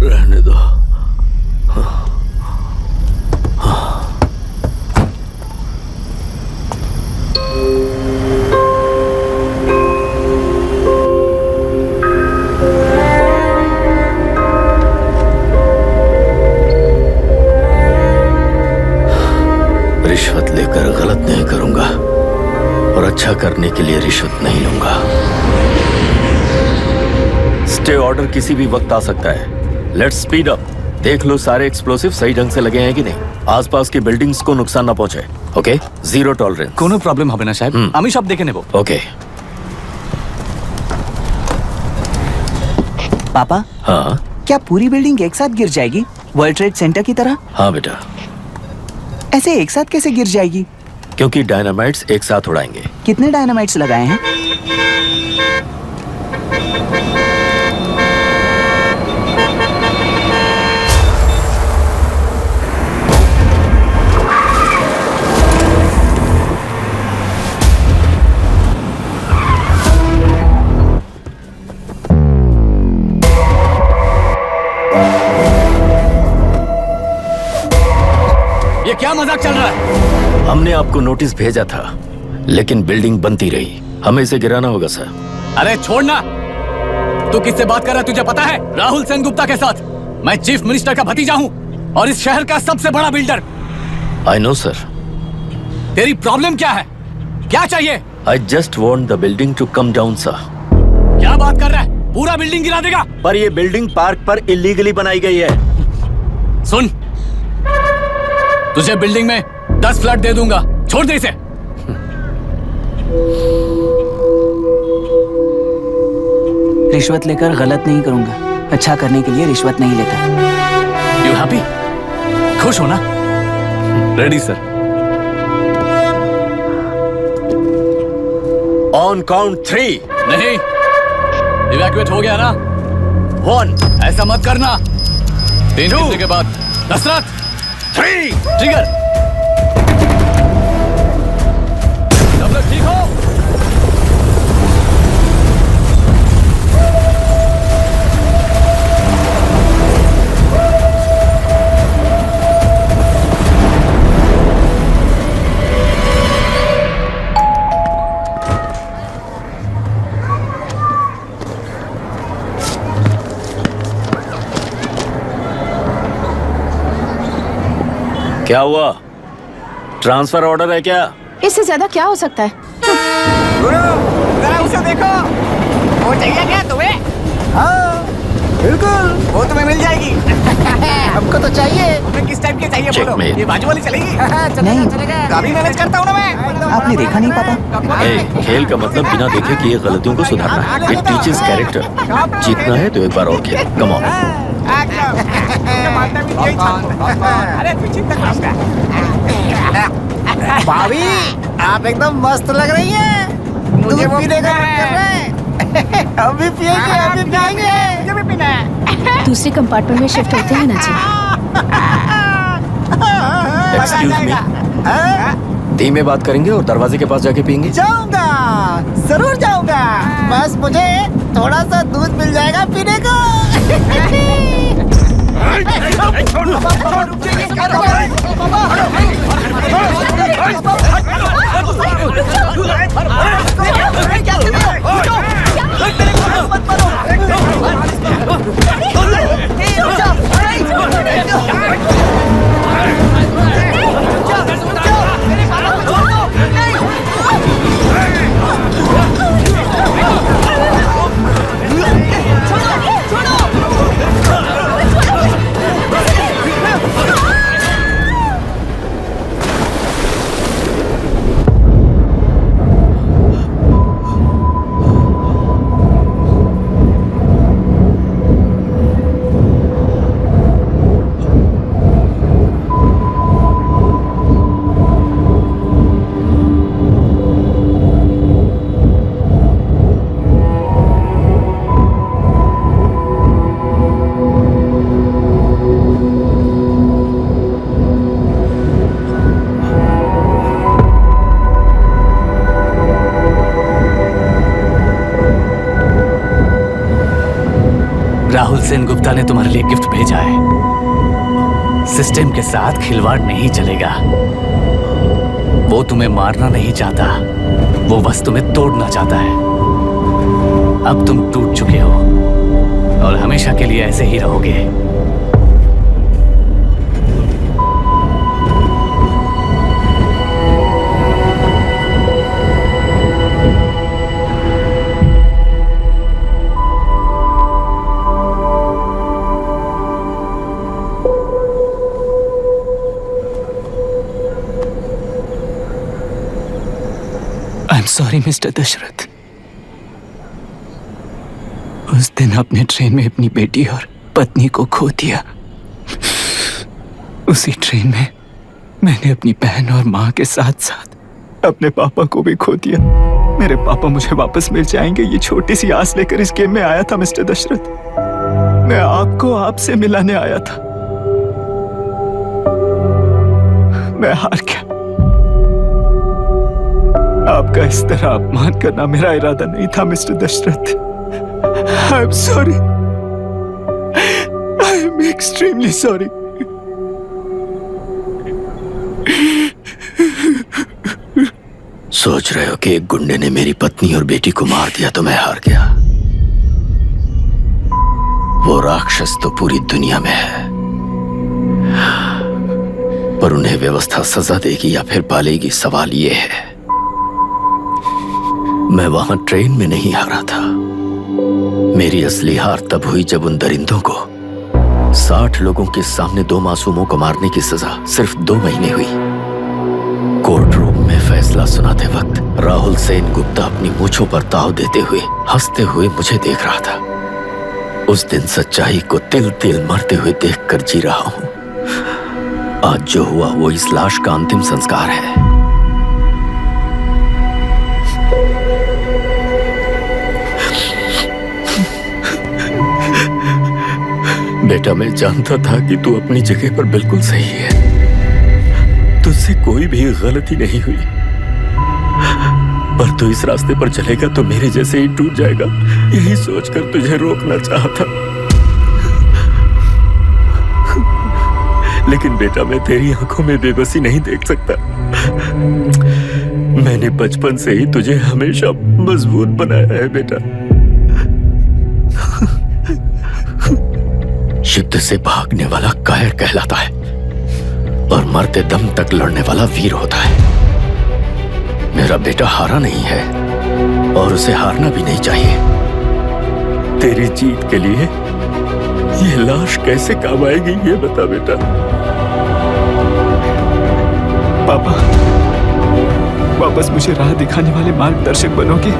रहने दो। रिश्वत लेकर गलत नहीं करूंगा और अच्छा करने के लिए रिश्वत नहीं लूंगा। स्टे ऑर्डर किसी भी वक्त आ सकता है। Let's speed up. देख लो सारे एक्सप्लोसिव सही ढंग से लगे हैं कि नहीं। आसपास की बिल्डिंग्स को नुकसान ना पहुंचे। Okay, zero tolerance. कोनो प्रॉब्लम হবে না সাহেব, আমি সব দেখে নেব। ओके। पापा, हाँ क्या पूरी बिल्डिंग एक साथ गिर जाएगी, वर्ल्ड ट्रेड सेंटर की तरह? हाँ बेटा। ऐसे एक साथ कैसे गिर जाएगी? क्योंकि डायनामाइट्स एक साथ उड़ाएंगे। कितने डायनामाइट्स लगाए हैं? ये क्या मजाक चल रहा है? हमने आपको नोटिस भेजा था, लेकिन बिल्डिंग बनती रही। हमें इसे गिराना होगा सर। अरे छोड़ना। तू किससे बात कर रहा है तुझे पता है? राहुल सेनगुप्ता के साथ। मैं चीफ मिनिस्टर का भतीजा हूँ और इस शहर का सबसे बड़ा बिल्डर। I know sir. तेरी प्रॉब्लम क्या है? क्या चाहिए? I just want the building to come down sir. क्या बात कर रहा है? पूरा बिल्डिंग गिरा देगा। पर ये बिल्डिंग पार्क पर इलीगली बनाई गई है। सुन, तुझे बिल्डिंग में 10 फ्लैट दे दूंगा, छोड़ दे इसे। रिश्वत लेकर गलत नहीं करूंगा, अच्छा करने के लिए रिश्वत नहीं लेता। You happy? खुश हो ना? Ready sir. On count 3। नहीं, इवैक्यूएट हो गया ना? 1। ऐसा मत करना। 3 घंटे के बाद दशरथ 3 ट्रिगर। सब लोग ठीक हो? क्या हुआ? ट्रांसफर ऑर्डर है क्या? इससे ज्यादा क्या हो सकता है? जरा उसे देखो, वो चाहिए क्या तुम्हें? हाँ बिल्कुल, वो तुम्हें मिल जाएगी। हमको तो चाहिए। तुम्हें किस टाइप की चाहिए बोलो? ये बाजू वाली चलेगी? नहीं, गाड़ी मैनेज करता हूँ ना मैं। आपने देखा नहीं पापा? खेल का मतलब बिना देखे किए गलतियों को सुधारना है। It teaches character. जीतना है तो एक बार और खेल। Come on. अरे तू चिंता कर। भाभी, आप एकदम मस्त लग रही हैं। मुझे वो पीने का मन कर रहा है। हम भी पिएंगे, हम भी पिएंगे। मुझे भी पीना है। दूसरे कंपार्टमेंट में शिफ्ट होते हैं ना जी। एक्सक्यूज मी, धीमे बात करेंगे और दरवाजे के पास जाके पिएंगे। जाऊंगा, जरूर जाऊंगा। बस मुझे थोड़ा सा दूध मिल जाएगा पीने को। राहुल सेन गुप्ता ने तुम्हारे लिए गिफ्ट भेजा है। सिस्टम के साथ खिलवाड़ नहीं चलेगा। वो तुम्हें मारना नहीं चाहता, वो बस तुम्हें तोड़ना चाहता है। अब तुम टूट चुके हो और हमेशा के लिए ऐसे ही रहोगे। Sorry mister Dasharath. उस दिन अपने ट्रेन में अपनी बेटी और पत्नी को खो दिया। उसी ट्रेन में मैंने अपनी बहन और माँ के साथ साथ अपने पापा को भी खो दिया। मेरे पापा मुझे वापस मिल जाएंगे, ये छोटी सी आस लेकर इस गेम में आया था मिस्टर दशरथ। मैं आपको आपसे मिलाने आया था। मैं हार गया। आपका इस तरह अपमान करना मेरा इरादा नहीं था mister Dasharath. I am sorry. I am extremely sorry. सोच रहे हो कि एक गुंडे ने मेरी पत्नी और बेटी को मार दिया तो मैं हार गया? वो राक्षस तो पूरी दुनिया में है, पर उन्हें व्यवस्था सजा देगी या फिर पालेगी, सवाल ये है। मैं वहां ट्रेन में नहीं हारा था, मेरी असली हार तब हुई जब उन दरिंदों को 60 लोगों के सामने 2 मासूमों को मारने की सजा सिर्फ 2 महीने हुई। कोर्ट रूम में फैसला सुनाते वक्त राहुल सेन गुप्ता अपनी मूंछों पर ताव देते हुए हंसते हुए मुझे देख रहा था। उस दिन सच्चाई को तिल तिल मरते हुए देखकर जी रहा हूं। आज जो हुआ वो इस लाश का अंतिम संस्कार है। बेटा, मैं जानता था कि तू अपनी जगह पर बिल्कुल सही है। तुझसे कोई भी गलती नहीं हुई, पर तू इस रास्ते पर चलेगा तो मेरे जैसे ही टूट जाएगा, यही सोचकर तुझे रोकना चाहा था। लेकिन बेटा, मैं तेरी आंखों में बेबसी नहीं देख सकता। मैंने बचपन से ही तुझे हमेशा मजबूत बनाया है बेटा। युद्ध से भागने वाला कायर कहलाता है और मरते दम तक लड़ने वाला वीर होता है। मेरा बेटा हारा नहीं है और उसे हारना भी नहीं चाहिए। तेरी जीत के लिए ये लाश कैसे काम आएगी, ये बता बेटा। पापा, वापस मुझे राह दिखाने वाले मार्गदर्शक बनोगे?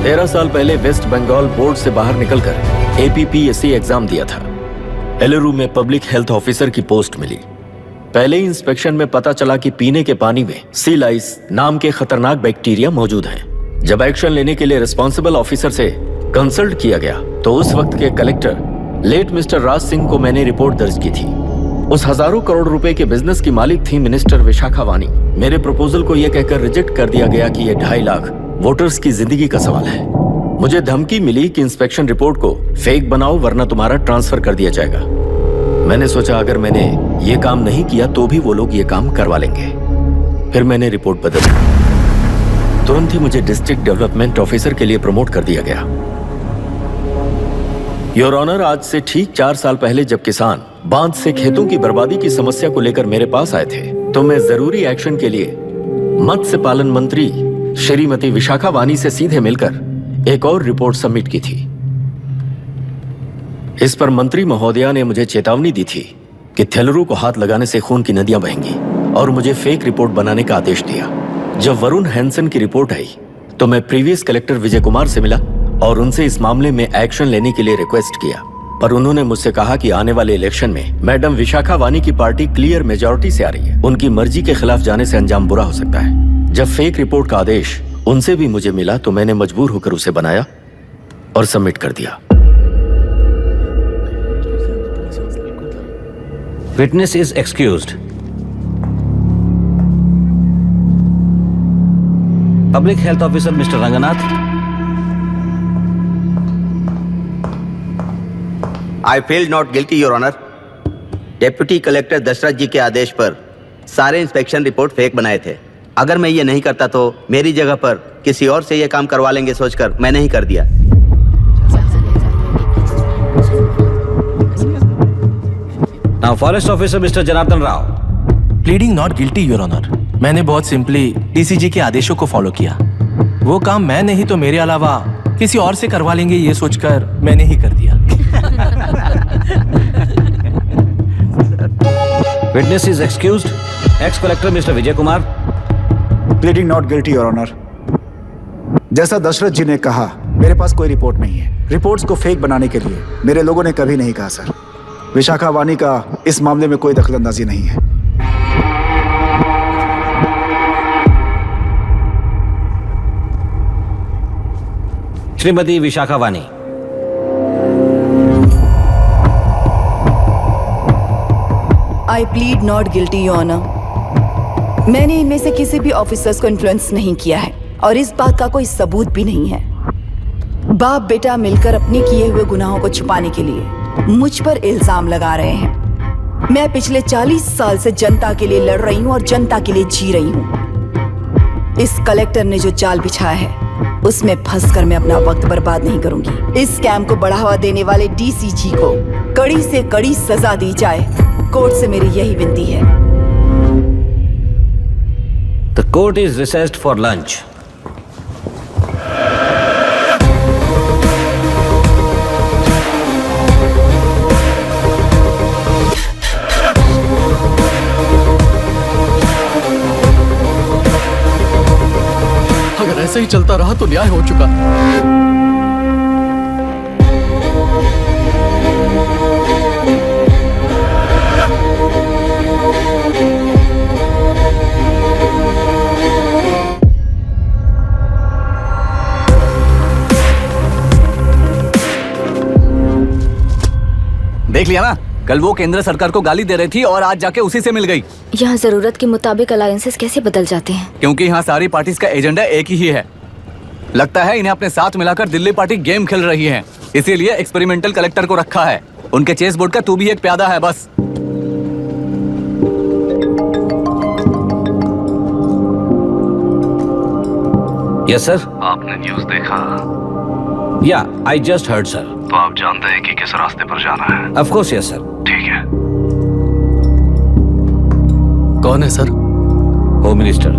13 साल पहले वेस्ट बंगाल बोर्ड से बाहर निकलकर APPSC एग्जाम दिया था। एलरू में पब्लिक हेल्थ ऑफिसर की पोस्ट मिली। पहले ही इंस्पेक्शन में पता चला कि पीने के पानी में सी लाइस नाम के खतरनाक बैक्टीरिया मौजूद हैं। जब एक्शन लेने के लिए रिस्पॉन्सिबल ऑफिसर से कंसल्ट किया गया तो उस वक्त के collector late mister Raj Singh को मैंने रिपोर्ट दर्ज की थी। उस हजारों करोड़ रुपए के बिजनेस की मालिक थी मिनिस्टर विशाखा वानी। मेरे प्रपोजल को यह कहकर रिजेक्ट कर दिया गया कि यह 2.5 लाख वोटर्स की जिंदगी का सवाल है। मुझे धमकी मिली कि इंस्पेक्शन रिपोर्ट को फेक बनाओ वरना तुम्हारा ट्रांसफर कर दिया जाएगा। मैंने सोचा अगर मैंने ये काम नहीं किया तो भी वो लोग ये काम करवा लेंगे। फिर मैंने रिपोर्ट बदली। तुरंत ही मुझे डिस्ट्रिक्ट डेवलपमेंट ऑफिसर के लिए प्रमोट कर दिया गया। योर ऑनर, आज से ठीक 4 साल पहले जब किसान बांध से खेतों की बर्बादी की समस्या को लेकर मेरे पास आए थे तो मैं जरूरी एक्शन के लिए मत्स्य पालन मंत्री श्रीमती विशाखा वानी से सीधे मिलकर एक और रिपोर्ट सबमिट की थी। इस पर मंत्री महोदया ने मुझे चेतावनी दी थी कि थेलरू को हाथ लगाने से खून की नदियां बहेंगी और मुझे फेक रिपोर्ट बनाने का आदेश दिया। जब वरुण हैंसन की रिपोर्ट आई तो मैं प्रीवियस कलेक्टर विजय कुमार से मिला और उनसे इस मामले में एक्शन लेने के लिए रिक्वेस्ट किया, पर उन्होंने मुझसे कहा कि आने वाले इलेक्शन में मैडम विशाखा वानी की पार्टी क्लियर मेजॉरिटी से आ रही है, उनकी मर्जी के खिलाफ जाने से अंजाम बुरा हो सकता है। जब फेक रिपोर्ट का आदेश उनसे भी मुझे मिला तो मैंने मजबूर होकर उसे बनाया और सबमिट कर दिया। Witness is excused. Public health officer mister Ranganath. I feel not guilty your honour. Deputy collector Dasharath ji के आदेश पर सारे इंस्पेक्शन रिपोर्ट फेक बनाए थे। अगर मैं ये नहीं करता तो मेरी जगह पर किसी और से ये काम करवा लेंगे सोचकर मैं नहीं कर दिया। Now forest officer mister Janardhan Rao. Pleading not guilty your honour. मैंने बहुत सिंपली डीसीजी के आदेशों को फॉलो किया। वो काम मैं नहीं तो मेरे अलावा किसी और से करवा लेंगे ये सोचकर मैंने ही कर दिया। Witness is excused. Ex collector mister Vijay Kumar. Pleading not guilty your honour. जैसा दशरथ जी ने कहा, मेरे पास कोई रिपोर्ट नहीं है। रिपोर्ट्स को फेक बनाने के लिए मेरे लोगों ने कभी नहीं कहा सर। विशाखा वानी का इस मामले में कोई दखलंदाजी नहीं है। Shrimati Vishakha Vani. I plead not guilty your honour. मैंने इनमें से किसी भी ऑफिसर्स को इन्फ्लुएंस नहीं किया है और इस बात का कोई सबूत भी नहीं है। बाप बेटा मिलकर अपने किए हुए गुनाहों को छुपाने के लिए मुझ पर इल्जाम लगा रहे हैं। मैं पिछले 40 साल से जनता के लिए लड़ रही हूँ और जनता के लिए जी रही हूँ। इस कलेक्टर ने जो जाल बिछाया है उसमें फंसकर मैं अपना वक्त बर्बाद नहीं करूंगी। इस स्कैम को बढ़ावा देने वाले डीसीजी को कड़ी से कड़ी सजा दी जाए। कोर्ट से मेरी यही विनती है। Court is recessed for lunch. अगर ऐसे ही चलता रहा तो न्याय हो चुका। देख लिया ना, कल वो केंद्र सरकार को गाली दे रही थी और आज जाके उसी से मिल गई। यहाँ जरूरत के मुताबिक अलायंसेस कैसे बदल जाते हैं? क्योंकि यहाँ सारी पार्टीज का एजेंडा एक ही है। लगता है इन्हें अपने साथ मिलाकर दिल्ली पार्टी गेम खेल रही है, इसीलिए एक्सपेरिमेंटल कलेक्टर को रखा है। उनके चेस बोर्ड का तू भी एक प्यादा है बस। Yes sir. आपने न्यूज़ देखा? या आई जस्ट हर्ड सर। तो आप जानते हैं कि किस रास्ते पर जाना है? Of course yes sir. ठीक है। कौन है सर? Home minister.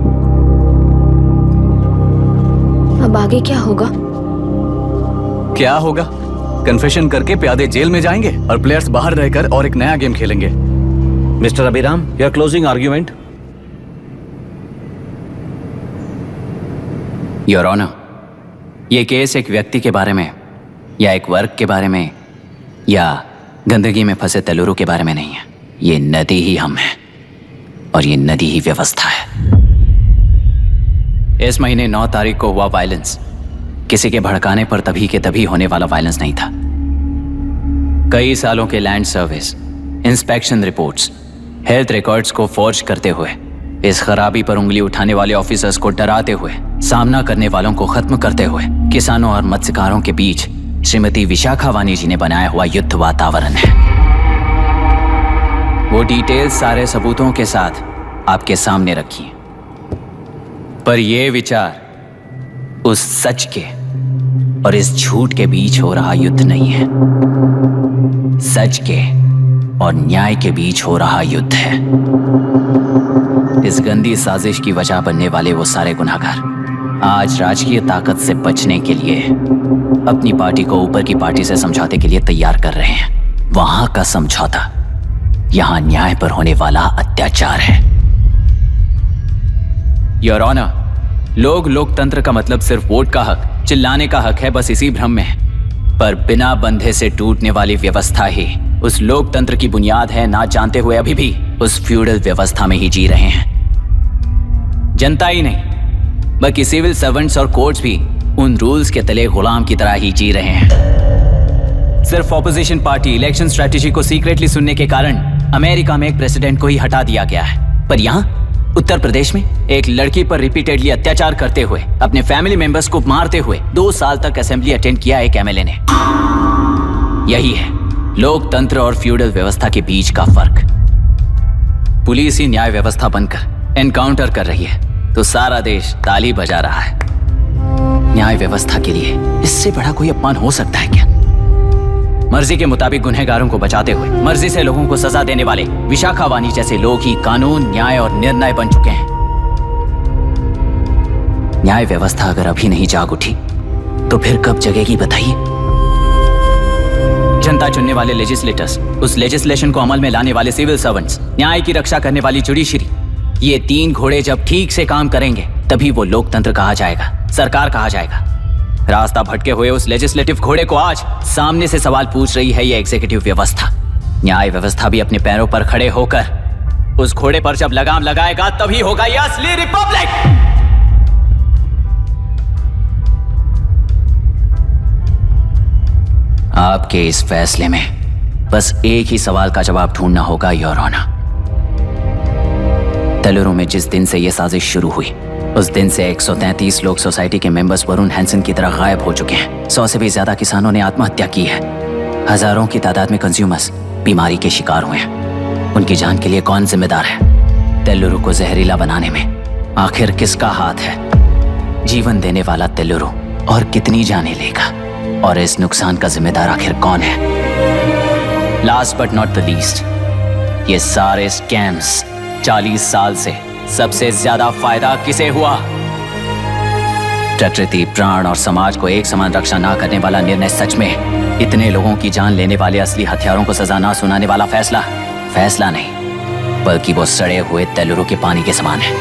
अब आगे क्या होगा? क्या होगा? कन्फेशन करके प्यादे जेल में जाएंगे और प्लेयर्स बाहर रहकर और एक नया गेम खेलेंगे। Mister Abhiram, your closing argument. Your honour, ये केस एक व्यक्ति के बारे में या एक वर्ग के बारे में या गंदगी में फंसे तेलुरु के बारे में नहीं है। ये नदी ही हम हैं और ये नदी ही व्यवस्था है। इस महीने 9 तारीख को हुआ वायलेंस किसी के भड़काने पर तभी के तभी होने वाला वायलेंस नहीं था। कई सालों के land service, inspection reports, health records को फॉर्ज करते हुए, इस खराबी पर उंगली उठाने वाले ऑफिसर्स को डराते हुए, सामना करने वालों को खत्म करते हुए किसानों और मत्स्यकारों के बीच श्रीमती विशाखा वानी जी ने बनाया हुआ युद्ध वातावरण है। वो डिटेल्स सारे सबूतों के साथ आपके सामने रखी, पर यह विचार उस सच के और इस झूठ के बीच हो रहा युद्ध नहीं है, सच के और न्याय के बीच हो रहा युद्ध है। इस गंदी साजिश की वजह बनने वाले वो सारे गुनहगार आज राजकीय ताकत से बचने के लिए अपनी पार्टी को ऊपर की पार्टी से समझौते के लिए तैयार कर रहे हैं। वहां का समझौता यहां न्याय पर होने वाला अत्याचार है। योर ऑनर, लोकतंत्र का मतलब सिर्फ वोट का हक, चिल्लाने का हक है, बस इसी भ्रम में है। पर बिना बंधे से टूटने वाली व्यवस्था ही उस लोकतंत्र की बुनियाद है, ना जानते हुए अभी भी उस फ्यूडल व्यवस्था में ही जी रहे हैं। जनता ही नहीं बल्कि सिविल सर्वेंट्स और कोर्ट्स भी उन रूल्स के तले गुलाम की तरह ही जी रहे हैं। सिर्फ ऑपोजिशन पार्टी इलेक्शन स्ट्रेटेजी को सीक्रेटली सुनने के कारण अमेरिका में एक प्रेसिडेंट को ही हटा दिया गया है, पर यहाँ उत्तर प्रदेश में एक लड़की पर रिपीटेडली अत्याचार करते हुए, अपने फैमिली मेंबर्स को मारते हुए 2 साल तक असेंबली अटेंड किया एक एमएलए ने। यही है लोकतंत्र और फ्यूडल व्यवस्था के बीच का फर्क। पुलिस ही न्याय व्यवस्था बनकर एनकाउंटर कर रही है तो सारा देश ताली बजा रहा है। न्याय व्यवस्था के लिए इससे बड़ा कोई अपमान हो सकता है क्या? मर्जी के मुताबिक गुनहगारों को बचाते हुए मर्जी से लोगों को सजा देने वाले विशाखा वानी जैसे लोग ही कानून, न्याय और निर्णय बन चुके हैं। न्याय व्यवस्था अगर अभी नहीं जाग उठी तो फिर कब जगेगी बताइए? जनता चुनने वाले लेजिस्लेटर्स, उस लेजिस्लेशन को अमल में लाने वाले सिविल सर्वेंट्स, न्याय की रक्षा करने वाली जुडिशरी, ये 3 घोड़े जब ठीक से काम करेंगे तभी वो लोकतंत्र कहा जाएगा, सरकार कहा जाएगा। रास्ता भटके हुए उस लेजिस्लेटिव घोड़े को आज सामने से सवाल पूछ रही है ये एग्जीक्यूटिव व्यवस्था। न्याय व्यवस्था भी अपने पैरों पर खड़े होकर उस घोड़े पर जब लगाम लगाएगा तभी होगा ये असली रिपब्लिक। आपके इस फैसले में बस एक ही सवाल का जवाब ढूंढना होगा योर ऑनर। तेलुरु में जिस दिन से यह साजिश शुरू हुई उस दिन से 133 लोग सोसाइटी के मेंबर्स वरुण हैंसन की तरह गायब हो चुके हैं। 100 से भी ज्यादा किसानों ने आत्महत्या की है। हजारों की तादाद में कंज्यूमर्स बीमारी के शिकार हुए हैं। उनकी जान के लिए कौन जिम्मेदार है? तेलुरु को जहरीला बनाने में आखिर किसका हाथ है? जीवन देने वाला तेलुरु और कितनी जाने लेगा? और इस नुकसान का जिम्मेदार आखिर कौन है? Last but not the least, ये सारे स्कैम्स 40 साल से सबसे ज्यादा फायदा किसे हुआ? प्रकृति, प्राण और समाज को एक समान रक्षा ना करने वाला निर्णय सच में इतने लोगों की जान लेने वाले असली हथियारों को सजा ना सुनाने वाला फैसला नहीं, बल्कि वो सड़े हुए तेलुरु के पानी के समान है।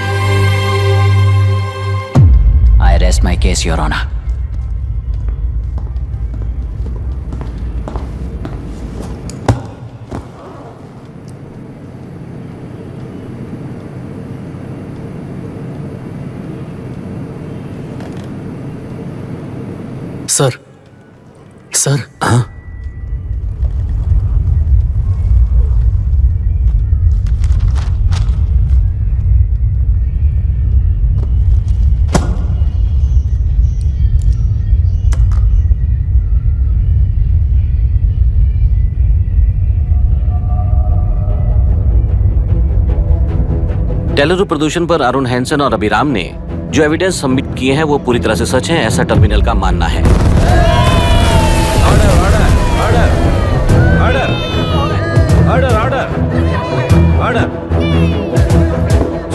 I rest my case your honour. Sir हाँ, टेलुरु प्रदूषण पर अरुण हैंसन और अभिराम ने जो एविडेंस सबमिट किए हैं वो पूरी तरह से सच है, ऐसा टर्मिनल का मानना है। ऑर्डर।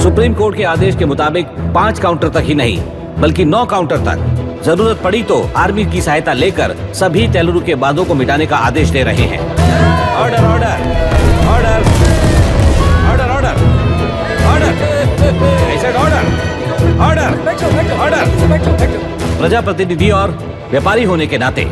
सुप्रीम कोर्ट के आदेश के मुताबिक 5 काउंटर तक ही नहीं बल्कि 9 काउंटर तक जरूरत पड़ी तो आर्मी की सहायता लेकर सभी तेलुरु के बांधों को मिटाने का आदेश दे रहे हैं। Order order order order order order order. प्रजाप्रतिनिधि और व्यापारी होने के नाते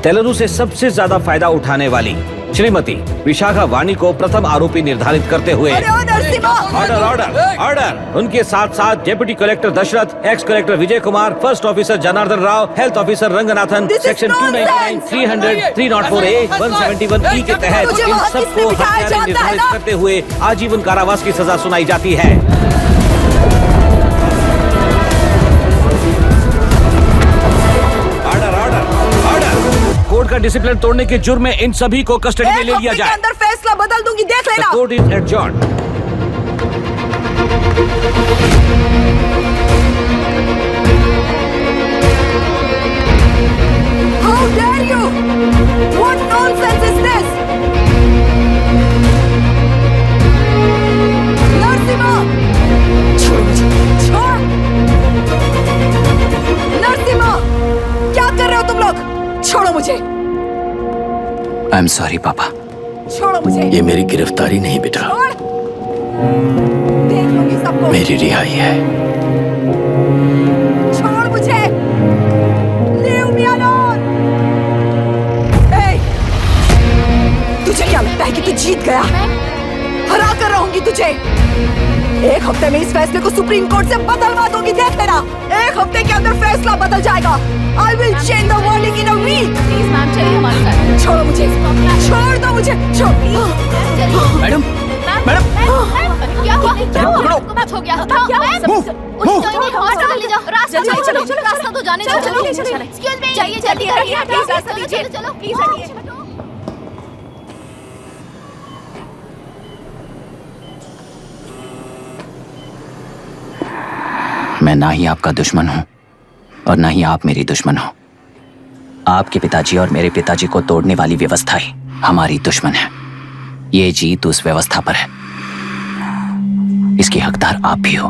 तेलुरु से सबसे ज्यादा फायदा उठाने वाली श्रीमती विशाखा वाणी को प्रथम आरोपी निर्धारित करते हुए ऑर्डर ऑर्डर ऑर्डर उनके साथ साथ deputy collector Dasharath, ex collector Vijay Kumar, first officer Janardhan Rao, health officer Ranganathan, section 299, 300, 304A, 171E के तहत इन सबको हत्यारे निर्धारित करते हुए आजीवन कारावास की सजा सुनाई जाती है। कोर्ट का डिसिप्लिन तोड़ने के जुर्म में इन सभी को कस्टडी में ले लिया जाए। अंदर फैसला बदल दूंगी, देख लेना। Court is adjourned. How dare you? What nonsense is this? Narasimha, छोड़ मुझे, छोड़। नरसिम्हा, क्या कर रहे हो तुम लोग? छोड़ो मुझे। आई एम सॉरी पापा। छोड़ो मुझे। ये मेरी गिरफ्तारी नहीं बेटा, छोड़। देख लूंगी सबको। मेरी रिहाई है। छोड़ मुझे। Leave me alone। Hey, तुझे क्या लगता है कि तू जीत गया? हरा कर रहूंगी तुझे। एक हफ्ते में इस फैसले को सुप्रीम कोर्ट से बदलवा दूंगी, देख लेना। एक हफ्ते के अंदर फैसला बदल जाएगा। I will change the verdict in a week। Please ma'am, चलिए हमारे साथ। छोड़ो मुझे, छोड़ दो मुझे, छोड़। मैडम, मैडम, क्या हुआ? कुछ हो गया? हॉस्पिटल ले जाओ। रास्ता चलो, रास्ता तो जाने दो। चलो, एक्सक्यूज मी, जाइए जल्दी करिए, प्लीज रास्ता दीजिए। चलो, प्लीज हटिए। मैं ना ही आपका दुश्मन हूं और ना ही आप मेरी दुश्मन हो। आपके पिताजी और मेरे पिताजी को तोड़ने वाली व्यवस्था ही हमारी दुश्मन है। ये जीत उस व्यवस्था पर है, इसकी हकदार आप भी हो।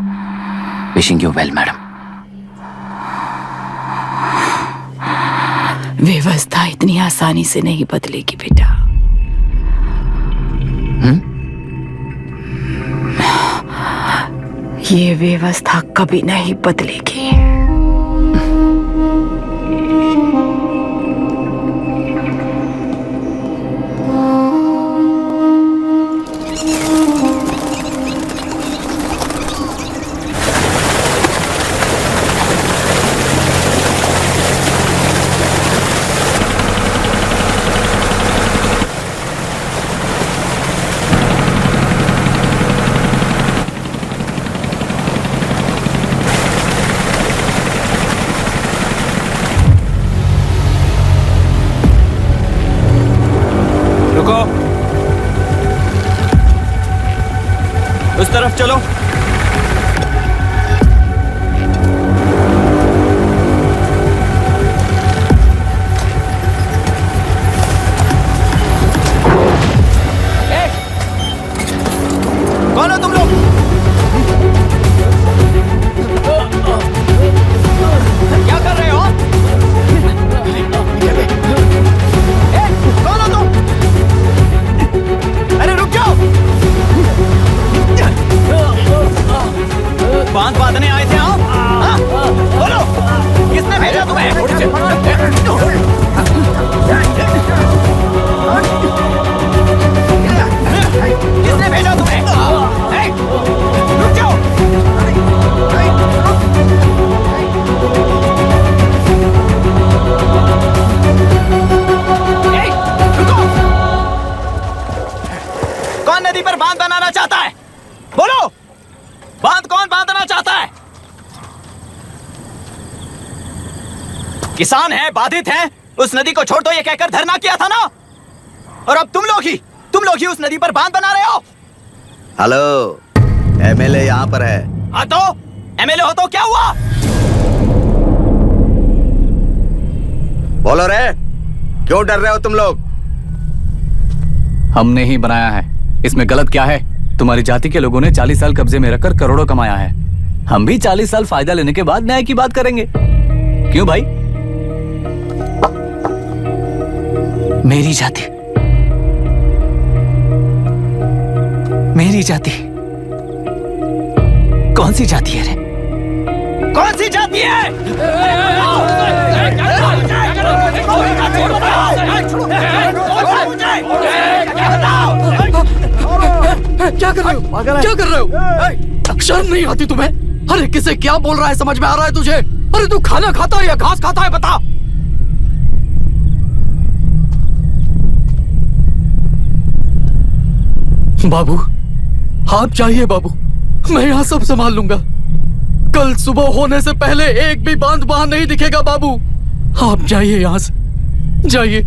Wishing you well madam. व्यवस्था इतनी आसानी से नहीं बदलेगी बेटा। ये व्यवस्था कभी नहीं बदलेगी। उस तरफ चलो। कौन हो तुम लोग? बांध बांधने आए थे आप? हाँ? बोलो, किसने भेजा तुम्हें? किसने भेजा तुम्हें? हे, रुक जाओ। हे, रुको। कौन नदी पर बांध बनाना चाहता है? बोलो, बांध कौन बांधना चाहता है? किसान है, बाधित है, उस नदी को छोड़ दो ये कहकर धरना किया था ना? और अब तुम लोग ही उस नदी पर बांध बना रहे हो। हेलो, एमएलए यहाँ पर है। हाँ तो एमएलए हो तो क्या हुआ? बोलो रे, क्यों डर रहे हो तुम लोग? हमने ही बनाया है, इसमें गलत क्या है? तुम्हारी जाति के लोगों ने 40 साल कब्जे में रखकर करोड़ों कमाया है। हम भी 40 साल फायदा लेने के बाद न्याय की बात करेंगे। क्यों भाई? मेरी जाति, मेरी जाति कौन सी जाति है रे? कौन सी जाति है? क्या कर रहे हो? क्या कर रहे हो? शर्म नहीं आती तुम्हें? अरे किसे क्या बोल रहा है, समझ में आ रहा है तुझे? अरे तू खाना खाता है या घास खाता है, बता। बाबू, आप चाहिए बाबू, मैं यहाँ सब संभाल लूंगा। कल सुबह होने से पहले एक भी बांध बाहर नहीं दिखेगा बाबू। आप जाइए यहाँ से, जाइए।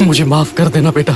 मुझे माफ कर देना बेटा।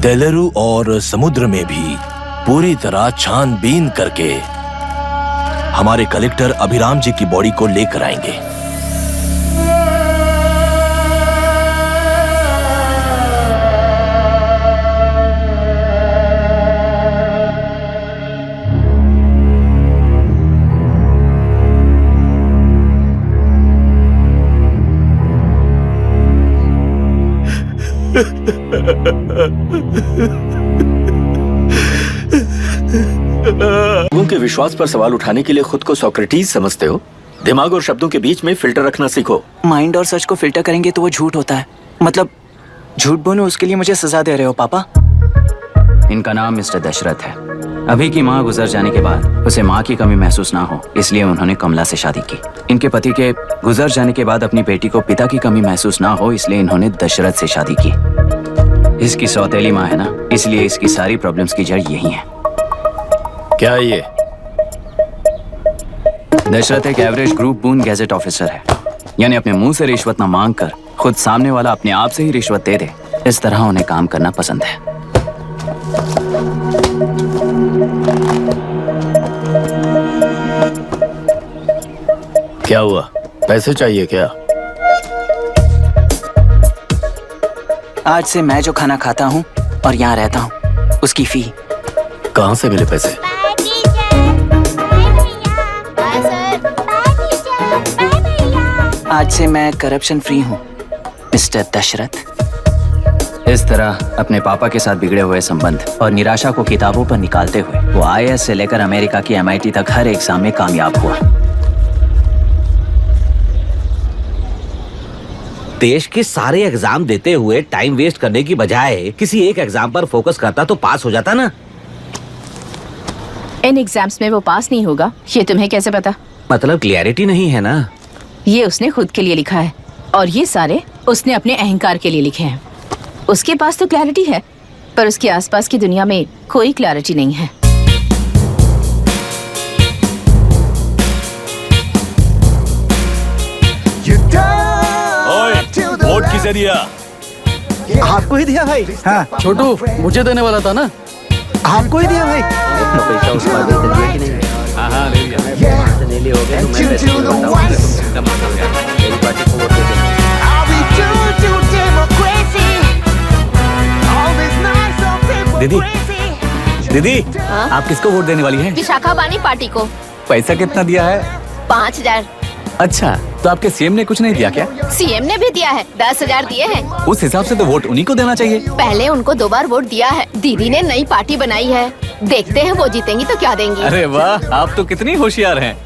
तेलुरु और समुद्र में भी पूरी तरह छानबीन करके हमारे कलेक्टर अभिराम जी की बॉडी को लेकर आएंगे। लोगों के विश्वास पर सवाल उठाने के लिए खुद को सोक्रेटिस समझते हो? दिमाग और शब्दों के बीच में फिल्टर रखना सीखो। माइंड और सच को फिल्टर करेंगे तो वो झूठ होता है। मतलब झूठ बोलो उसके लिए मुझे सजा दे रहे हो पापा? इनका नाम मिस्टर दशरथ है। अभी की माँ गुजर जाने के बाद उसे माँ की कमी महसूस ना हो, इसलिए उन्होंने कमला से शादी की। इनके पति के गुजर जाने के बाद अपनी बेटी को पिता की कमी महसूस ना हो, इसलिए इन्होंने दशरथ से शादी की। इसकी सौतेली माँ है ना, इसलिए इसकी सारी प्रॉब्लम्स की जड़ यही है। क्या है ये? दशरथ एक एवरेज ग्रुप बून गैजेट ऑफिसर है, यानी अपने मुंह से रिश्वत न मांग कर खुद सामने वाला अपने आप से ही रिश्वत दे दे, इस तरह उन्हें काम करना पसंद है। क्या हुआ? पैसे चाहिए क्या? आज से मैं जो खाना खाता हूँ और यहाँ रहता हूँ उसकी फी। कहाँ से मिले पैसे? आज से मैं करप्शन फ्री हूँ मिस्टर दशरथ। इस तरह अपने पापा के साथ बिगड़े हुए संबंध और निराशा को किताबों पर निकालते हुए वो IAS से लेकर अमेरिका की MIT तक हर एग्जाम में कामयाब हुआ। देश के सारे एग्जाम देते हुए टाइम वेस्ट करने की बजाय किसी एक एग्जाम पर फोकस करता तो पास हो जाता ना। इन एग्जाम्स में वो पास नहीं होगा, ये तुम्हें कैसे पता? मतलब क्लियरिटी नहीं है ना। ये उसने खुद के लिए लिखा है और ये सारे उसने अपने अहंकार के लिए लिखे हैं। उसके पास तो क्लैरिटी है, पर उसके आसपास की दुनिया में कोई क्लैरिटी नहीं है। वोट किसे दिया? आपको ही दिया भाई। हाँ छोटू, मुझे देने वाला था ना। आपको ही दिया भाई। पैसा उस पर दे दिया कि नहीं? हाँ ले लिया। ले लिए हो गए तो मैं पैसे बताऊं। मेरी पार्टी को वोट दे देना। दीदी, दीदी, आप किसको वोट देने वाली हैं? विशाखा वानी पार्टी को। पैसा कितना दिया है? 5000। अच्छा, तो आपके सीएम ने कुछ नहीं दिया क्या? सीएम ने भी दिया है, 10,000 दिए हैं। उस हिसाब से तो वोट उन्हीं को देना चाहिए। पहले उनको 2 बार वोट दिया है। दीदी ने नई पार्टी बनाई है, देखते हैं वो जीतेंगी तो क्या देंगी। अरे वाह, आप तो कितनी होशियार हैं।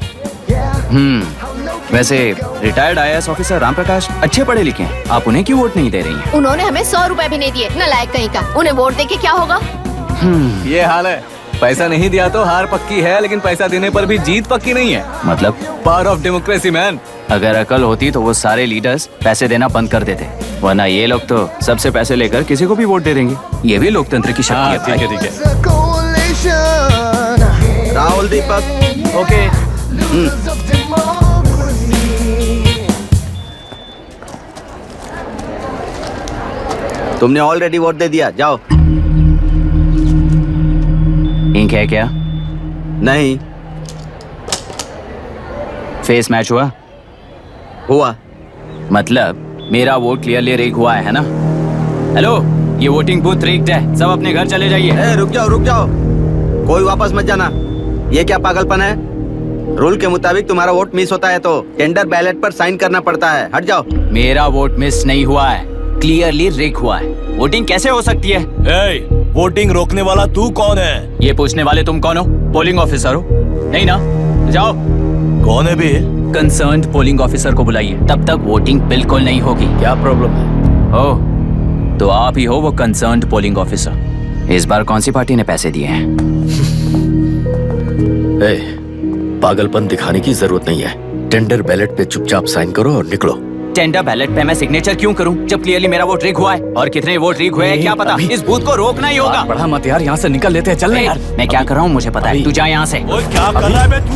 वैसे retired IAS officer Ram Prakash अच्छे पढ़े लिखे हैं, आप उन्हें क्यों वोट नहीं दे रही हैं? उन्होंने हमें 100 रुपए भी नहीं दिए, नालायक कहीं का। उन्हें वोट देके क्या होगा? ये हाल है। पैसा नहीं दिया तो हार पक्की है, लेकिन पैसा देने पर भी जीत पक्की नहीं है। मतलब पावर ऑफ डेमोक्रेसी मैन। अगर अकल होती तो वो सारे लीडर्स पैसे देना बंद कर देते, वरना ये लोग तो सबसे पैसे लेकर किसी को भी वोट दे देंगे। ये भी लोकतंत्र की शक्ति है। ठीक है, ठीक है। राहुल दीपक, ओके। तुमने ऑलरेडी वोट दे दिया, जाओ। इंक है क्या? नहीं। फेस मैच हुआ? हुआ। मतलब मेरा वोट क्लियरली रिग हुआ है ना? हेलो, ये वोटिंग बूथ रिग्ड है, सब अपने घर चले जाइए। रुक जाओ, रुक जाओ, कोई वापस मत जाना। ये क्या पागलपन है? रूल के मुताबिक तुम्हारा वोट मिस होता है तो टेंडर बैलेट पर साइन करना पड़ता है। हट जाओ। मेरा वोट मिस नहीं हुआ है, क्लियरली रिग हुआ है। वोटिंग कैसे हो सकती है? वोटिंग रोकने वाला तू कौन है? ये पूछने वाले तुम कौन हो? पोलिंग ऑफिसर हो? नहीं ना? जाओ। कौन है बे? कंसर्न्ड पोलिंग ऑफिसर को बुलाइए, तब तक वोटिंग बिल्कुल नहीं होगी। क्या प्रॉब्लम है? ओह, तो आप ही हो वो कंसर्न्ड पोलिंग ऑफिसर। इस बार कौन सी पार्टी ने पैसे दिए हैं? पागलपन दिखाने की जरूरत नहीं है। टेंडर बैलेट पे चुपचाप साइन करो और निकलो। टेंडर बैलेट पे मैं सिग्नेचर क्यों करूं जब क्लियरली मेरा वोट रिग हुआ है? और कितने वोट रिग हुए हैं क्या पता? इस बूथ को रोकना ही होगा। बढ़ा मत यार, यहाँ से निकल लेते हैं। चल यार। मैं क्या कर रहा हूँ मुझे पता है, तू जा यहाँ से। क्या कर रहा है बे तू?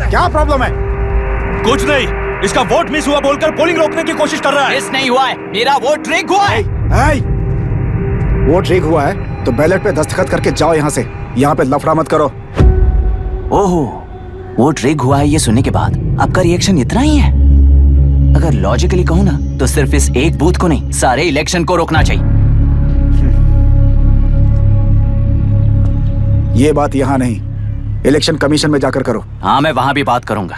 क्या प्रॉब्लम है? कुछ नहीं, इसका वोट मिस हुआ बोलकर पोलिंग रोकने की कोशिश कर रहा है। मिस नहीं हुआ है, मेरा वोट रिग हुआ है। वोट रिग हुआ है तो बैलेट पे दस्तखत करके जाओ यहाँ से। यहाँ पे लफड़ा मत करो। ओहो, वोट रिग हुआ है ये सुनने के बाद आपका रिएक्शन इतना ही है? अगर लॉजिकली कहूँ ना तो सिर्फ इस एक बूथ को नहीं, सारे इलेक्शन को रोकना चाहिए। ये बात यहाँ नहीं, इलेक्शन कमीशन में जाकर करो। हाँ, मैं वहां भी बात करूंगा।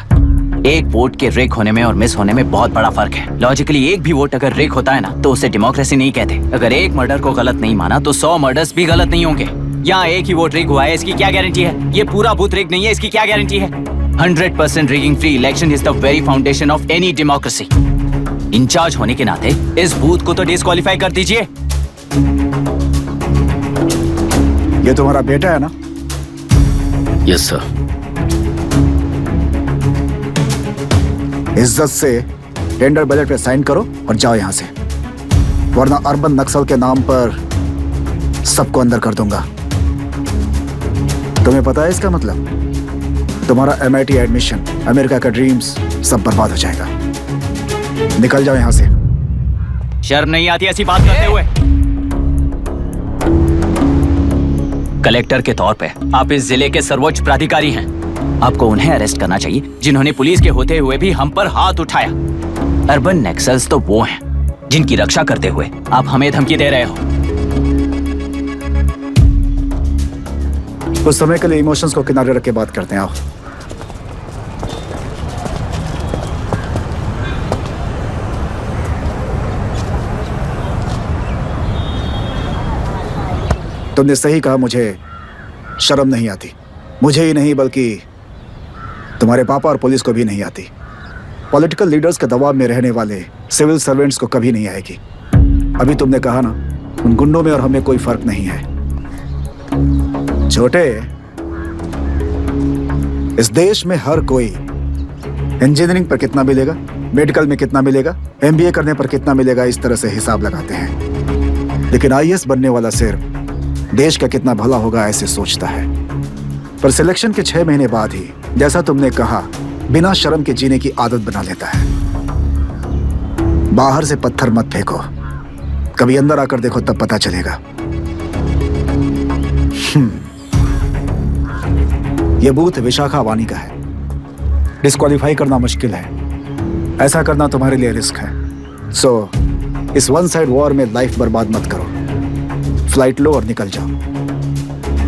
एक वोट के रेक होने में और मिस होने में बहुत बड़ा फर्क है। लॉजिकली एक भी वोट अगर रेक होता है ना तो उसे डेमोक्रेसी नहीं कहते। अगर एक मर्डर को गलत नहीं माना तो 100 मर्डर्स भी गलत नहीं होंगे। यहाँ एक ही वोट रेक हुआ है, इसकी क्या गारंटी है? ये पूरा बूथ रेक नहीं है, इसकी क्या गारंटी है? 100% rigging free election is the very foundation of any democracy. In charge होने के नाते इस बूथ को तो डिस्क्वालीफाई कर दीजिए। ये तुम्हारा बेटा है ना? Yes sir. इज्जत से टेंडर बजट पे साइन करो और जाओ यहाँ से, वरना अर्बन नक्सल के नाम पर सबको अंदर कर दूंगा। तुम्हें पता है इसका मतलब? तुम्हारा MIT एडमिशन, अमेरिका का ड्रीम्स सब बर्बाद हो जाएगा। निकल जाओ यहाँ से। शर्म नहीं आती ऐसी बात करते हुए? कलेक्टर के तौर पे आप इस जिले के सर्वोच्च प्राधिकारी हैं। आपको उन्हें अरेस्ट करना चाहिए जिन्होंने पुलिस के होते हुए भी हम पर हाथ उठाया। अर्बन नक्सल्स तो वो हैं जिनकी रक्षा करते हुए आप हमें धमकी दे रहे हो। कुछ समय के लिए इमोशंस को किनारे रख के बात करते हैं। आओ। तुमने सही कहा, मुझे शर्म नहीं आती। मुझे ही नहीं बल्कि तुम्हारे पापा और पुलिस को भी नहीं आती। पॉलिटिकल लीडर्स के दबाव में रहने वाले सिविल सर्वेंट्स को कभी नहीं आएगी। अभी तुमने कहा ना, उन गुंडों में और हमें कोई फर्क नहीं है। छोटे, इस देश में हर कोई इंजीनियरिंग पर कितना मिलेगा, मेडिकल में कितना मिलेगा, MBA करने पर कितना मिलेगा, इस तरह से हिसाब लगाते हैं। लेकिन IAS बनने वाला सिर्फ देश का कितना भला होगा ऐसे सोचता है। पर सिलेक्शन के 6 महीने बाद ही, जैसा तुमने कहा, बिना शर्म के जीने की आदत बना लेता है। बाहर से पत्थर मत फेंको, कभी अंदर आकर देखो तब पता चलेगा। यह बूथ विशाखा वानी का है। डिस्क्वालीफाई करना मुश्किल है, ऐसा करना तुम्हारे लिए रिस्क है। सो इस वन साइड वॉर में लाइफ बर्बाद मत करो। फ्लाइट लो और निकल जाओ।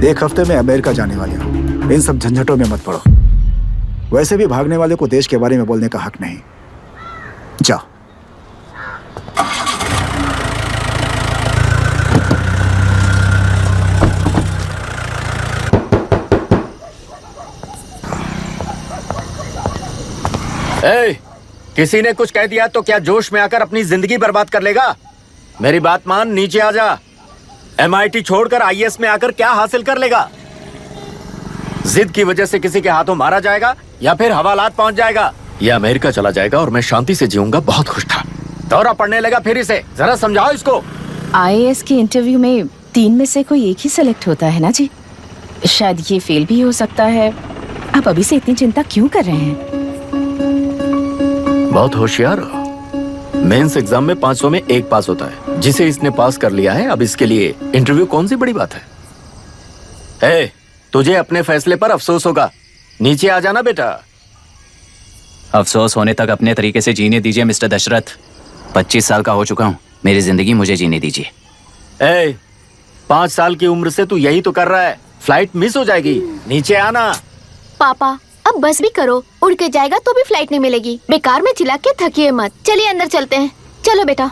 1 हफ्ते में अमेरिका जाने वाले हो, इन सब झंझटों में मत पड़ो। वैसे भी भागने वाले को देश के बारे में बोलने का हक नहीं। जाओ। किसी ने कुछ कह दिया तो क्या जोश में आकर अपनी जिंदगी बर्बाद कर लेगा? मेरी बात मान, नीचे आ जा। MIT छोड़कर IAS में आकर क्या हासिल कर लेगा? जिद की वजह से किसी के हाथों मारा जाएगा या फिर हवालात पहुंच जाएगा, या अमेरिका चला जाएगा और मैं शांति से जीऊंगा। बहुत खुश था, दौरा पड़ने लगा फिर इसे। जरा समझाओ इसको। IAS के इंटरव्यू में 3 में से कोई एक ही सेलेक्ट होता है ना जी? शायद ये फेल भी हो सकता है। आप अभी से इतनी चिंता क्यों कर रहे हैं? बहुत होशियार हो। मेंस एग्जाम में 500 में 1 पास होता है, जिसे इसने पास कर लिया है। अब इसके लिए इंटरव्यू कौन सी बड़ी बात है? तुझे अपने फैसले पर अफसोस होगा। नीचे आ जाना बेटा। अफसोस होने तक अपने तरीके से जीने दीजिए मिस्टर दशरथ। 25 साल का हो चुका हूँ, मेरी जिंदगी मुझे जीने दीजिए। 5 साल की उम्र से तू यही तो कर रहा है। फ्लाइट मिस हो जाएगी, नीचे आना। पापा अब बस भी करो, उड़ के जाएगा तो भी फ्लाइट नहीं मिलेगी। बेकार में चिल्ला के थकिए मत। चलिए अंदर चलते हैं। चलो बेटा।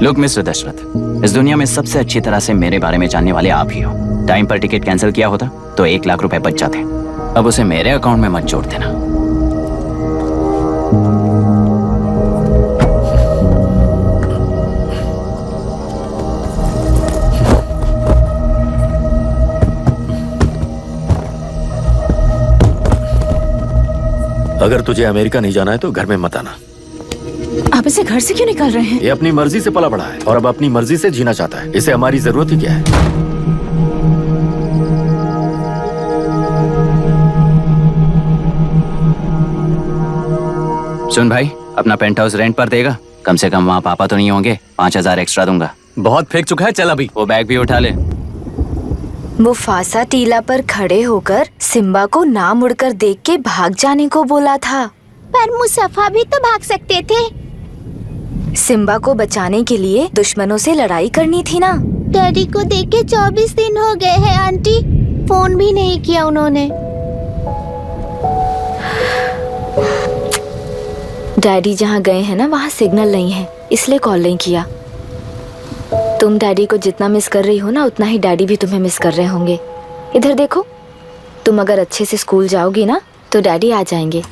लुक मिस्टर दशरथ, इस दुनिया में सबसे अच्छी तरह से मेरे बारे में जानने वाले आप ही हो। टाइम पर टिकट कैंसिल किया होता तो 1 लाख रुपए बच जाते। अब उसे मेरे अकाउंट में मत जोड़ देना। अगर तुझे अमेरिका नहीं जाना है तो घर में मत आना। आप इसे घर से क्यों निकाल रहे हैं? ये अपनी मर्जी से पला बड़ा है और अब अपनी मर्जी से जीना चाहता है। इसे हमारी जरूरत ही क्या है? सुन भाई, अपना पेंट हाउस रेंट पर देगा? कम से कम वहाँ पापा तो नहीं होंगे। 5000 एक्स्ट्रा दूंगा। बहुत फेंक चुका है, चल अभी। वो बैग भी उठा ले। मुफासा टीला पर खड़े होकर सिम्बा को ना मुड़कर देख के भाग जाने को बोला था। पर मुसफा भी तो भाग सकते थे। सिम्बा को बचाने के लिए दुश्मनों से लड़ाई करनी थी ना। डैडी को देख के 24 दिन हो गए हैं आंटी, फोन भी नहीं किया उन्होंने। डैडी जहाँ गए हैं ना वहाँ सिग्नल नहीं है, इसलिए कॉल नहीं किया। तुम डैडी को जितना मिस कर रही हो ना उतना ही डैडी भी तुम्हें मिस कर रहे होंगे। इधर देखो, तुम अगर अच्छे से स्कूल जाओगी ना तो डैडी आ जाएंगे।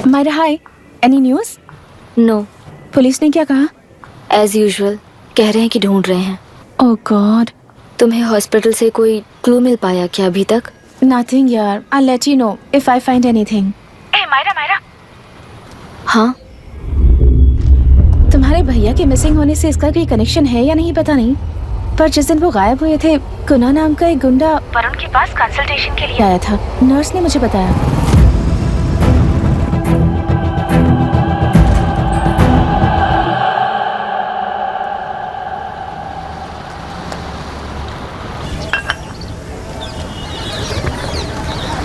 मायरा हाय, एनी न्यूज़? नो। पुलिस ने क्या कहा? एज यूजुअल कह रहे हैं कि ढूंढ रहे हैं। ओह गॉड। तुम्हें हॉस्पिटल से कोई क्लू मिल पाया क्या अभी तक? नथिंग यार, I let you know if I find anything. ए मायरा, हाँ, तुम्हारे भैया के मिसिंग होने से इसका कोई कनेक्शन है या नहीं पता नहीं, पर जिस दिन वो गायब हुए थे कुना नाम का एक गुंडा वरुण के पास कंसल्टेशन के लिए आया था। नर्स ने मुझे बताया।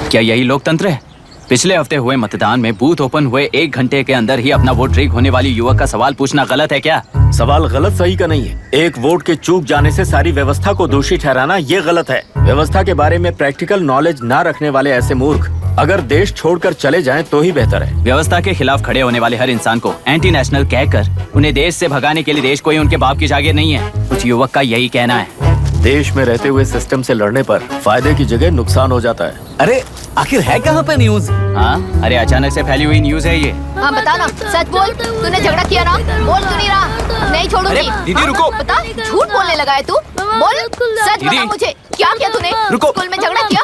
क्या यही लोकतंत्र है? पिछले हफ्ते हुए मतदान में बूथ ओपन हुए 1 घंटे के अंदर ही अपना वोट रीक होने वाली युवक का सवाल पूछना गलत है क्या? सवाल गलत सही का नहीं है। एक वोट के चूक जाने से सारी व्यवस्था को दोषी ठहराना ये गलत है। व्यवस्था के बारे में प्रैक्टिकल नॉलेज ना रखने वाले ऐसे मूर्ख अगर देश छोड़कर चले जाएं तो ही बेहतर है। व्यवस्था के खिलाफ खड़े होने वाले हर इंसान को एंटी नेशनल कहकर उन्हें देश से भगाने के लिए देश कोई उनके बाप की जागीर नहीं है। कुछ युवक का यही कहना है। देश में रहते हुए सिस्टम से लड़ने पर फायदे की जगह नुकसान हो जाता है। अरे आखिर है कहाँ पे न्यूज? हाँ, अरे अचानक से फैली हुई न्यूज है ये। हाँ बता ना, सच बोल, तूने झगड़ा किया ना? बोल क्यों नहीं रहा? नहीं छोड़ूंगी। दीदी रुको। बता, झूठ बोलने लगा है तू? बोल, सच बता मुझे, क्या किया तूने? रुको। स्कूल में झगड़ा किया?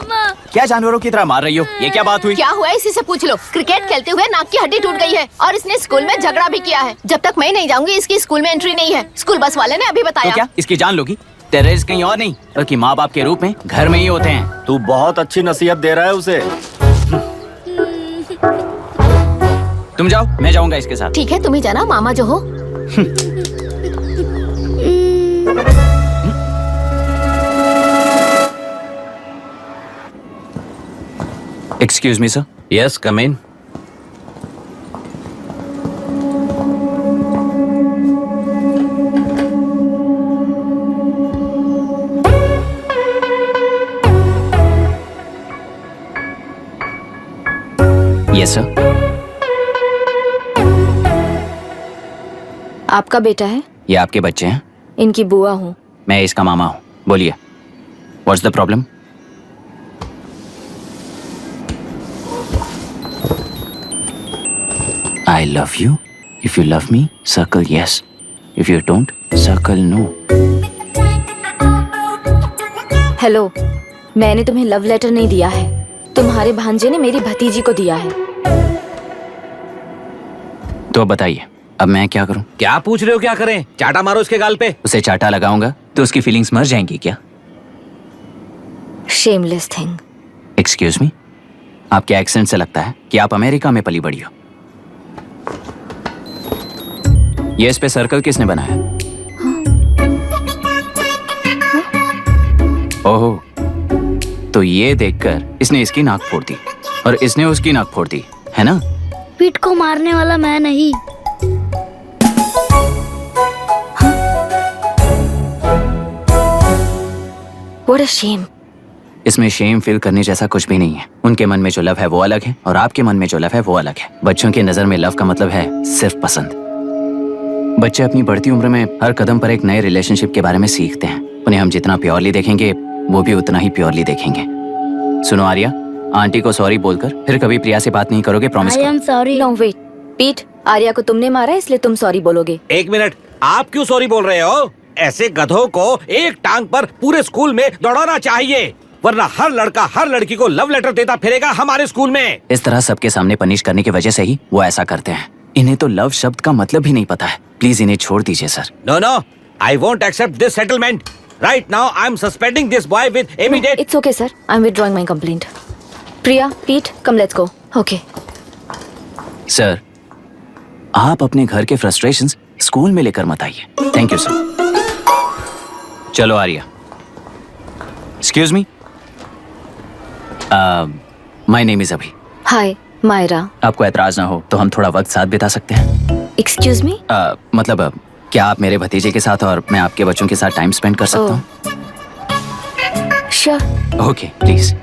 क्या जानवरों की तरह मार रही हो? ये क्या बात हुई? क्या हुआ है इसी से पूछ लो। क्रिकेट खेलते हुए नाक की हड्डी टूट गई है और इसने स्कूल में झगड़ा भी किया है। जब तक मैं नहीं जाऊंगी इसकी स्कूल में एंट्री नहीं है। स्कूल बस वाले ने अभी बताया। तो क्या इसकी जान लोगी? टेररिस्ट कहीं और नहीं बल्कि माँ बाप के रूप में घर में ही होते हैं। तू बहुत अच्छी नसीहत दे रहा है उसे। तुम जाओ, मैं जाऊंगा इसके साथ। ठीक है, तुम ही जाना, मामा जो हो। Excuse me sir. Yes, come in. Yes sir. आपका बेटा है? ये आपके बच्चे हैं? इनकी बुआ हूँ। मैं इसका मामा हूँ। बोलिए, what's the problem? I love you. If you love me, circle yes. If you don't, circle no. Hello, मैंने तुम्हें लव लेटर नहीं दिया है। तुम्हारे भांजे ने मेरी भतीजी को दिया है। तो अब बताइए, अब मैं क्या करूं? क्या पूछ रहे हो? क्या करें? चाटा मारो इसके गाल पे। उसे चाटा लगाऊंगा तो उसकी फीलिंग्स मर जाएंगी क्या? Shameless thing. एक्सक्यूज मी, आपके एक्सेंट से लगता है कि आप अमेरिका में पली बड़ी हो। ये इस पे सर्कल किसने बनाया? ओहो, तो ये देखकर इसने इसकी नाक फोड़ दी और इसने उसकी नाक फोड़ दी, है ना? पीठ को मारने वाला मैं नहीं। What a shame. इसमें शेम फील करने जैसा कुछ भी नहीं है। उनके मन में जो लव है वो अलग है और आपके मन में जो लव है वो अलग है। बच्चों की नजर में लव का मतलब है सिर्फ पसंद। बच्चे अपनी बढ़ती उम्र में हर कदम पर एक नए रिलेशनशिप के बारे में सीखते हैं। उन्हें हम जितना प्योरली देखेंगे वो भी उतना ही प्योरली देखेंगे। सुनो आर्या, आंटी को सॉरी बोलकर फिर कभी प्रिया से बात नहीं करोगे, प्रॉमिस करो। I am sorry. No wait. पीट, आर्या को तुमने मारा इसलिए तुम सॉरी बोलोगे। एक मिनट, आप क्यों सॉरी बोल रहे हो? ऐसे गधों को एक टांग पर पूरे स्कूल में दौड़ाना चाहिए, वरना हर लड़का हर लड़की को लव लेटर देता फिरेगा हमारे स्कूल में। इस तरह सबके सामने पनिश करने की वजह से ही वो ऐसा करते हैं। इन्हें तो लव शब्द का मतलब भी नहीं पता है। प्लीज इन्हें छोड़ दीजिए sir. No no, I won't accept this settlement. Right now I am suspending this boy with immediate. It's okay sir. I'm withdrawing my complaint. Priya, Pete, come let's go. Okay. Sir, आप अपने घर के frustrations school में लेकर मत आइए। Thank you sir. चलो Arya, excuse me, my name is Abhi. Hi Myra. आपको एतराज ना हो तो हम थोड़ा वक्त साथ बिता सकते हैं? Excuse me. मतलब क्या आप मेरे भतीजे के साथ और मैं आपके बच्चों के साथ टाइम स्पेंड कर सकता हूँ? Sure. Okay please.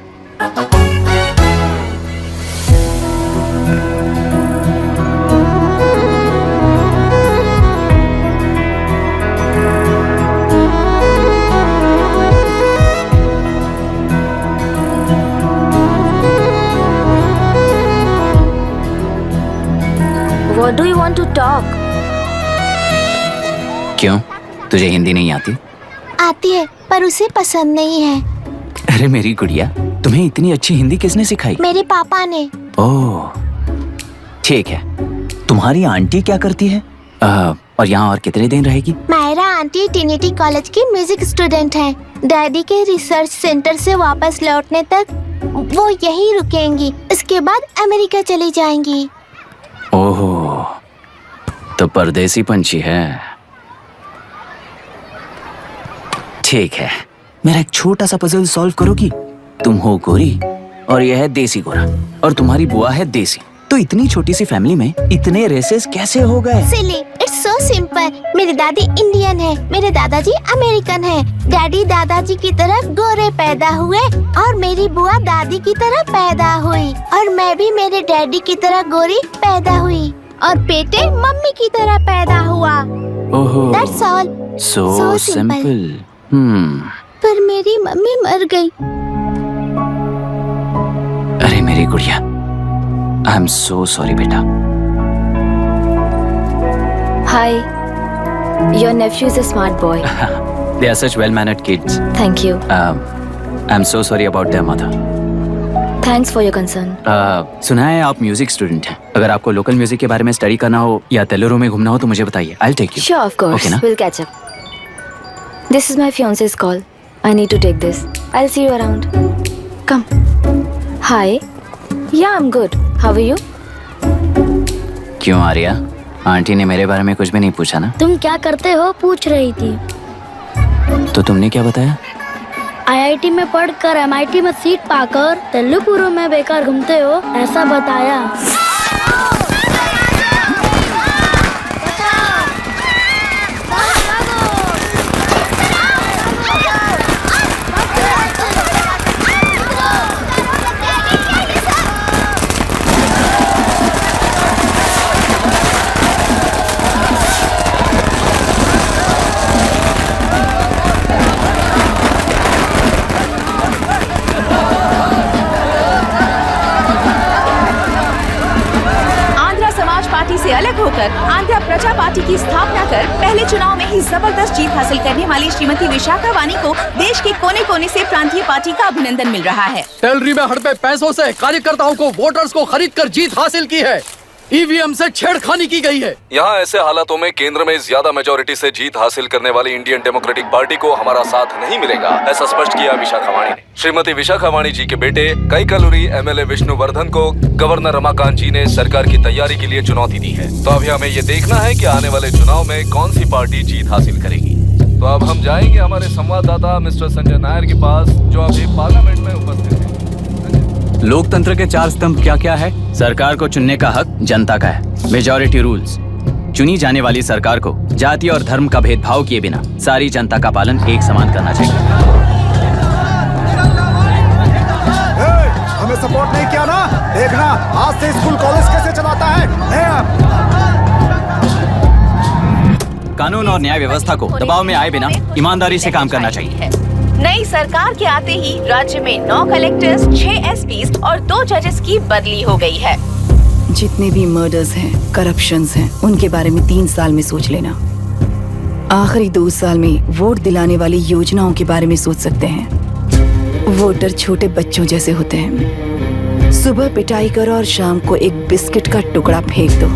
What do you want to talk? क्यों, तुझे हिंदी नहीं आती? आती है पर उसे पसंद नहीं है। अरे मेरी गुड़िया, तुम्हें इतनी अच्छी हिंदी किसने सिखाई? मेरे पापा ने। ओह ठीक है। तुम्हारी आंटी क्या करती है? और यहाँ और कितने दिन रहेगी? मायरा आंटी ट्रिनिटी कॉलेज की म्यूजिक स्टूडेंट हैं। डैडी के रिसर्च सेंटर से वापस लौटने तक वो यहीं रुकेंगी। इसके बाद अमेरिका चली जाएंगी। ओहो, तो परदेसी पंछी है। ठीक है, मेरा एक छोटा सा पजल सॉल्व करोगी? तुम हो गोरी और यह है देसी गोरा और तुम्हारी बुआ है देसी, तो इतनी छोटी सी फैमिली में इतने रेसेस कैसे हो गए? सिली, इट्स सो सिंपल। मेरी दादी इंडियन है, मेरे दादाजी अमेरिकन है। डैडी दादाजी की तरह गोरे पैदा हुए और मेरी बुआ दादी की तरह पैदा हुई और मैं भी मेरे डैडी की तरह गोरी पैदा हुई और बेटे मम्मी की तरह पैदा हुआ। ओहो, दैट्स ऑल। So simple. पर मेरी मम्मी मर गई। अरे मेरी गुड़िया, आई एम सो सॉरी बेटा। Hi, your nephew is a smart boy. They are such well-mannered kids. Thank you. I'm so sorry about their mother. Thanks for your concern. सुना है आप म्यूजिक स्टूडेंट हैं। अगर आपको लोकल म्यूजिक के बारे में स्टडी करना हो या तेलुरु में घूमना हो तो मुझे बताइए। I'll take you. Sure, of course. Okay, ना? We'll catch up. This is my fiance's call. I need to take this. I'll see you around. Come. Hi. Yeah, I'm good. How are you? क्यों Arya, aunty ने मेरे बारे में कुछ भी नहीं पूछा ना? तुम क्या करते हो पूछ रही थी। तो तुमने क्या बताया? IIT में पढ़कर MIT में सीट पाकर तेलुगुरु में बेकार घूमते हो ऐसा बताया। से अलग होकर आंध्र प्रजा पार्टी की स्थापना कर पहले चुनाव में ही जबरदस्त जीत हासिल करने वाली श्रीमती विशाखा वानी को देश के कोने कोने से प्रांतीय पार्टी का अभिनंदन मिल रहा है। टेलरी में हड़पे पैसों से कार्यकर्ताओं को वोटर्स को खरीद कर जीत हासिल की है। ईवीएम से छेड़खानी की गई है। यहाँ ऐसे हालातों में केंद्र में ज्यादा मेजोरिटी से जीत हासिल करने वाली इंडियन डेमोक्रेटिक पार्टी को हमारा साथ नहीं मिलेगा, ऐसा स्पष्ट किया विशाखा वाणी ने। श्रीमती विशाखा वाणी जी के बेटे कैकलुरी MLA विष्णुवर्धन को गवर्नर रमाकांत जी ने सरकार की तैयारी के लिए चुनौती दी है। तो अभी हमें ये देखना है कि आने वाले चुनाव में कौन सी पार्टी जीत हासिल करेगी। तो अब हम जाएंगे हमारे संवाददाता मिस्टर संजय नायर के पास, जो अभी पार्लियामेंट में उपस्थित है। लोकतंत्र के 4 स्तंभ क्या क्या है? सरकार को चुनने का हक जनता का है। मेजॉरिटी रूल्स, चुनी जाने वाली सरकार को जाति और धर्म का भेदभाव किए बिना सारी जनता का पालन एक समान करना चाहिए। हमें सपोर्ट नहीं किया ना, देखना आज से स्कूल कॉलेज कैसे चलाता है। कानून और न्याय व्यवस्था को दबाव में आए बिना ईमानदारी से काम करना चाहिए। नई सरकार के आते ही राज्य में 9 कलेक्टर्स, 6 SPs और 2 जजेस की बदली हो गई है। जितने भी मर्डर्स हैं, करप्शंस हैं, उनके बारे में 3 साल में सोच लेना। आखिरी 2 साल में वोट दिलाने वाली योजनाओं के बारे में सोच सकते हैं। वोटर छोटे बच्चों जैसे होते हैं। सुबह पिटाई करो और शाम को एक बिस्किट का टुकड़ा फेंक दो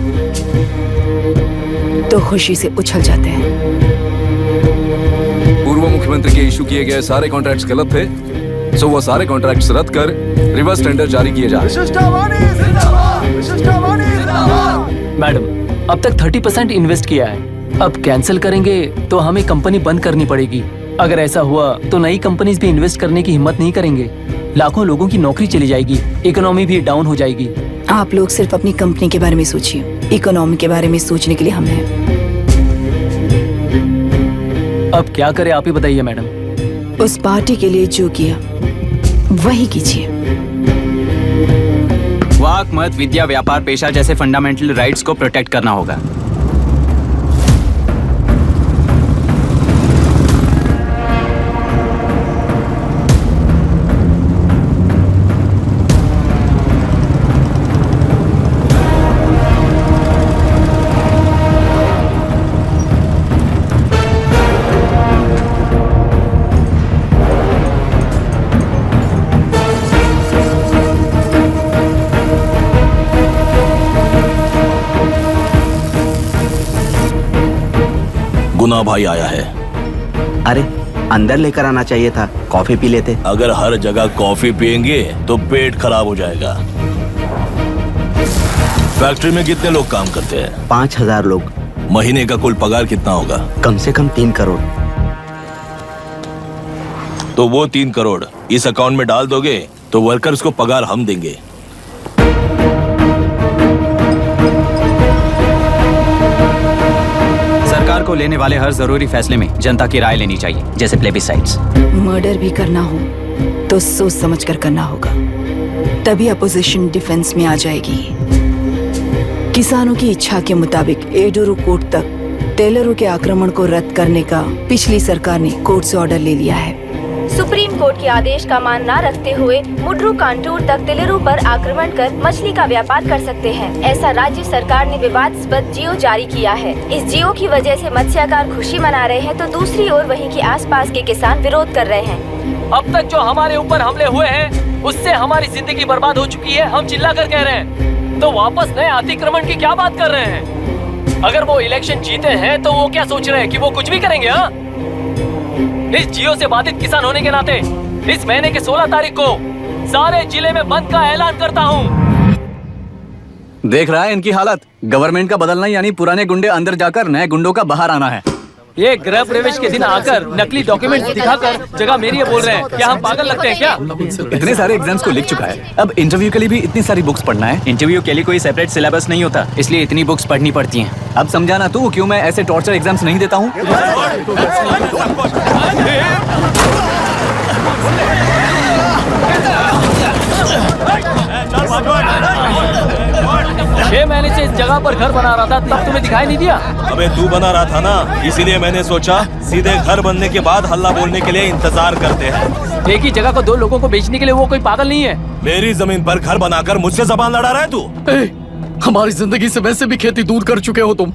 तो खुशी से उछल जाते हैं। पूर्व मुख्यमंत्री के इशू किए गए सारे कॉन्ट्रैक्ट्स गलत थे, सो वो सारे कॉन्ट्रैक्ट्स रद्द कर रिवर्स टेंडर जारी किए जा रहे हैं। मैडम, अब तक 30% इन्वेस्ट किया है, अब कैंसिल करेंगे तो हमें कंपनी बंद करनी पड़ेगी। अगर ऐसा हुआ तो नई कंपनीज भी इन्वेस्ट करने की हिम्मत नहीं करेंगे। लाखों लोगों की नौकरी चली जाएगी, इकोनॉमी भी डाउन हो जाएगी। आप लोग सिर्फ अपनी कंपनी के बारे में सोचिए, इकोनॉमी के बारे में सोचने के लिए हम हैं। अब क्या करें आप ही बताइए मैडम। उस पार्टी के लिए जो किया वही कीजिए। वाक, मत, विद्या, व्यापार, पेशा जैसे फंडामेंटल राइट्स को प्रोटेक्ट करना होगा। गुना भाई आया है। अरे अंदर लेकर आना चाहिए था, कॉफी पी लेते। अगर हर जगह कॉफी पियेंगे तो पेट खराब हो जाएगा। फैक्ट्री में कितने लोग काम करते हैं? 5000 लोग। महीने का कुल पगार कितना होगा? कम से कम 3 करोड़। तो वो 3 करोड़ इस अकाउंट में डाल दोगे तो वर्कर्स को पगार हम देंगे। सरकार को लेने वाले हर जरूरी फैसले में जनता की राय लेनी चाहिए, जैसे प्लेबिसाइट्स। मर्डर भी करना हो तो सोच समझ कर करना होगा, तभी अपोजिशन डिफेंस में आ जाएगी। किसानों की इच्छा के मुताबिक एडोरू कोर्ट तक टेलरों के आक्रमण को रद्द करने का पिछली सरकार ने कोर्ट से ऑर्डर ले लिया है। सुप्रीम कोर्ट के आदेश का मान न रखते हुए मुड्रू कांटूर तक टेलरों पर आक्रमण कर मछली का व्यापार कर सकते हैं, ऐसा राज्य सरकार ने विवादास्पद जियो जारी किया है। इस जियो की वजह से मत्स्यकार खुशी मना रहे हैं तो दूसरी ओर वहीं के आसपास के किसान विरोध कर रहे हैं। अब तक जो हमारे ऊपर हमले हुए हैं उससे हमारी जिंदगी बर्बाद हो चुकी है, हम चिल्ला कर कह रहे हैं, तो वापस नए अतिक्रमण की क्या बात कर रहे हैं? अगर वो इलेक्शन जीते हैं तो वो क्या सोच रहे हैं कि वो कुछ भी करेंगे? हाँ, इस जियो से बाधित किसान होने के नाते इस महीने के 16 तारीख को सारे जिले में बंद का ऐलान करता हूँ। देख रहा है इनकी हालत। गवर्नमेंट का बदलना यानी पुराने गुंडे अंदर जाकर नए गुंडों का बाहर आना है। ये गृह प्रवेश के दिन आकर नकली डॉक्यूमेंट दिखाकर जगह मेरी है बोल रहे हैं। क्या हम पागल लगते हैं क्या? इतने सारे एग्जाम्स को लिख चुका है, अब इंटरव्यू के लिए भी इतनी सारी बुक्स पढ़ना है। इंटरव्यू के लिए कोई सेपरेट सिलेबस नहीं होता, इसलिए इतनी बुक्स पढ़नी पड़ती हैं। अब समझाना तू क्यों मैं ऐसे टॉर्चर एग्जाम्स नहीं देता हूँ। 6 महीने से इस जगह पर घर बना रहा था, तब तुम्हें दिखाई नहीं दिया? अबे तू बना रहा था ना, इसीलिए मैंने सोचा सीधे घर बनने के बाद हल्ला बोलने के लिए इंतजार करते हैं। एक ही जगह को 2 लोगों को बेचने के लिए वो कोई पागल नहीं है। मेरी जमीन पर घर बनाकर मुझसे जबान लड़ा रहा है तू? हमारी जिंदगी से वैसे भी खेती दूर कर चुके हो तुम।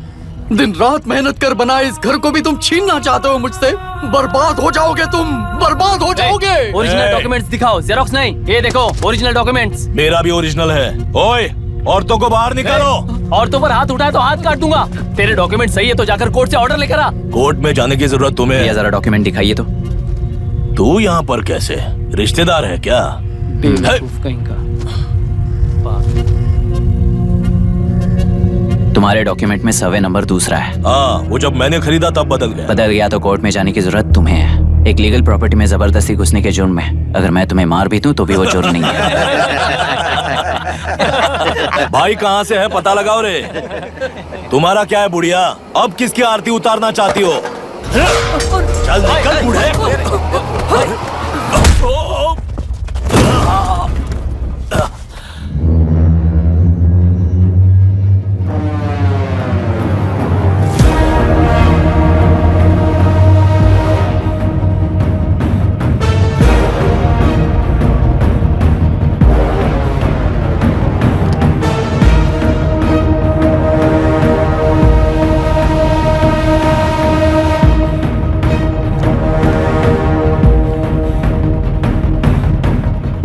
दिन रात मेहनत कर बनाए इस घर को भी तुम छीनना चाहते हो मुझसे। बर्बाद हो जाओगे तुम, बर्बाद हो जाओगे। ओरिजिनल डॉक्यूमेंट्स दिखाओ, जेरोक्स नहीं। ये देखो ओरिजिनल डॉक्यूमेंट्स। मेरा भी ओरिजिनल है। ओए, औरतों को बाहर निकालो। औरतों पर हाथ उठाए तो हाथ काट दूंगा। तेरे डॉक्यूमेंट सही है तो जाकर कोर्ट से ऑर्डर लेकर आ। कोर्ट में जाने की जरूरत तुम्हें? ये जरा डॉक्यूमेंट दिखाइए तो। तू यहाँ पर कैसे? रिश्तेदार है क्या? कहीं का। तुम्हारे डॉक्यूमेंट में सर्वे नंबर दूसरा है। हाँ, वो जब मैंने खरीदा तब बदल गया। बदल गया तो कोर्ट में जाने की जरूरत तुम्हें है। एक लीगल प्रॉपर्टी में जबरदस्ती घुसने के जुर्म में अगर मैं तुम्हें मार भी दूं तो भी वो जुर्म नहीं है। भाई कहाँ से है पता लगाओ रे। तुम्हारा क्या है बुढ़िया? अब किसकी आरती उतारना चाहती हो? चल निकल बूढ़े।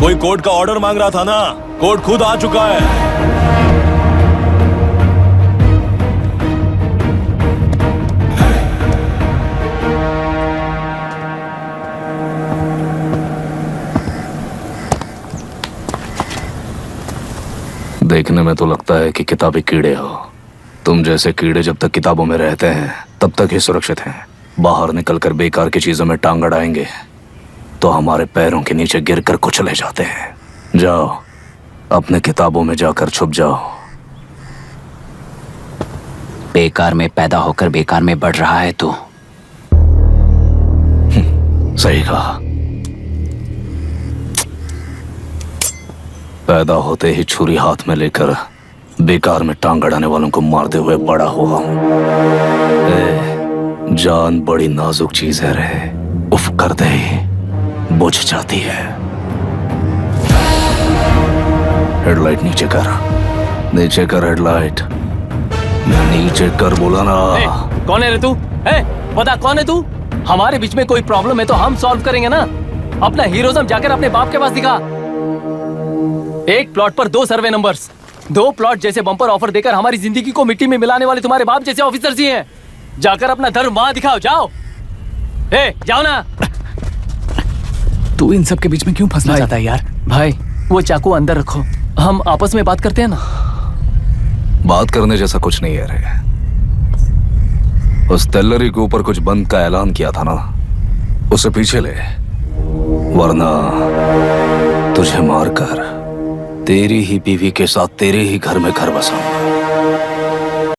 कोई कोर्ट का ऑर्डर मांग रहा था ना, कोर्ट खुद आ चुका है। देखने में तो लगता है कि किताबी कीड़े हो। तुम जैसे कीड़े जब तक किताबों में रहते हैं तब तक ही सुरक्षित हैं, बाहर निकलकर बेकार की चीजों में टांग अड़ाएंगे तो हमारे पैरों के नीचे गिरकर कुचले जाते हैं। जाओ, अपने किताबों में जाकर छुप जाओ। बेकार में पैदा होकर बेकार में बढ़ रहा है तू। सही कहा। पैदा होते ही छुरी हाथ में लेकर बेकार में टांग अड़ाने वालों को मारते हुए बड़ा हुआ हूं। जान बड़ी नाजुक चीज है रे, उफ करते ही बुझ जाती है। हेडलाइट नीचे कर, नीचे कर हेडलाइट, नीचे कर बोला ना। कौन है रे तू? बता कौन है तू? हमारे बीच में कोई प्रॉब्लम है तो हम सॉल्व करेंगे ना। अपना हीरोइज्म जाकर अपने बाप के पास दिखा। एक प्लॉट पर 2 सर्वे नंबर्स, 2 प्लॉट जैसे बम्पर ऑफर देकर हमारी जिंदगी को मिट्टी में मिलाने वाले तुम्हारे बाप जैसे ऑफिसर्स ही हैं। जाकर अपना धर्म वहां दिखाओ, जाओ। जाओ ना। तू इन सब के बीच में क्यों फंसना चाहता है यार? भाई वो चाकू अंदर रखो, हम आपस में बात करते हैं ना। बात करने जैसा कुछ नहीं है रे। उस तेलरी के ऊपर कुछ बंद का ऐलान किया था ना, उसे पीछे ले, वरना तुझे मारकर तेरी ही बीवी के साथ तेरे ही घर में घर बसाऊंगा।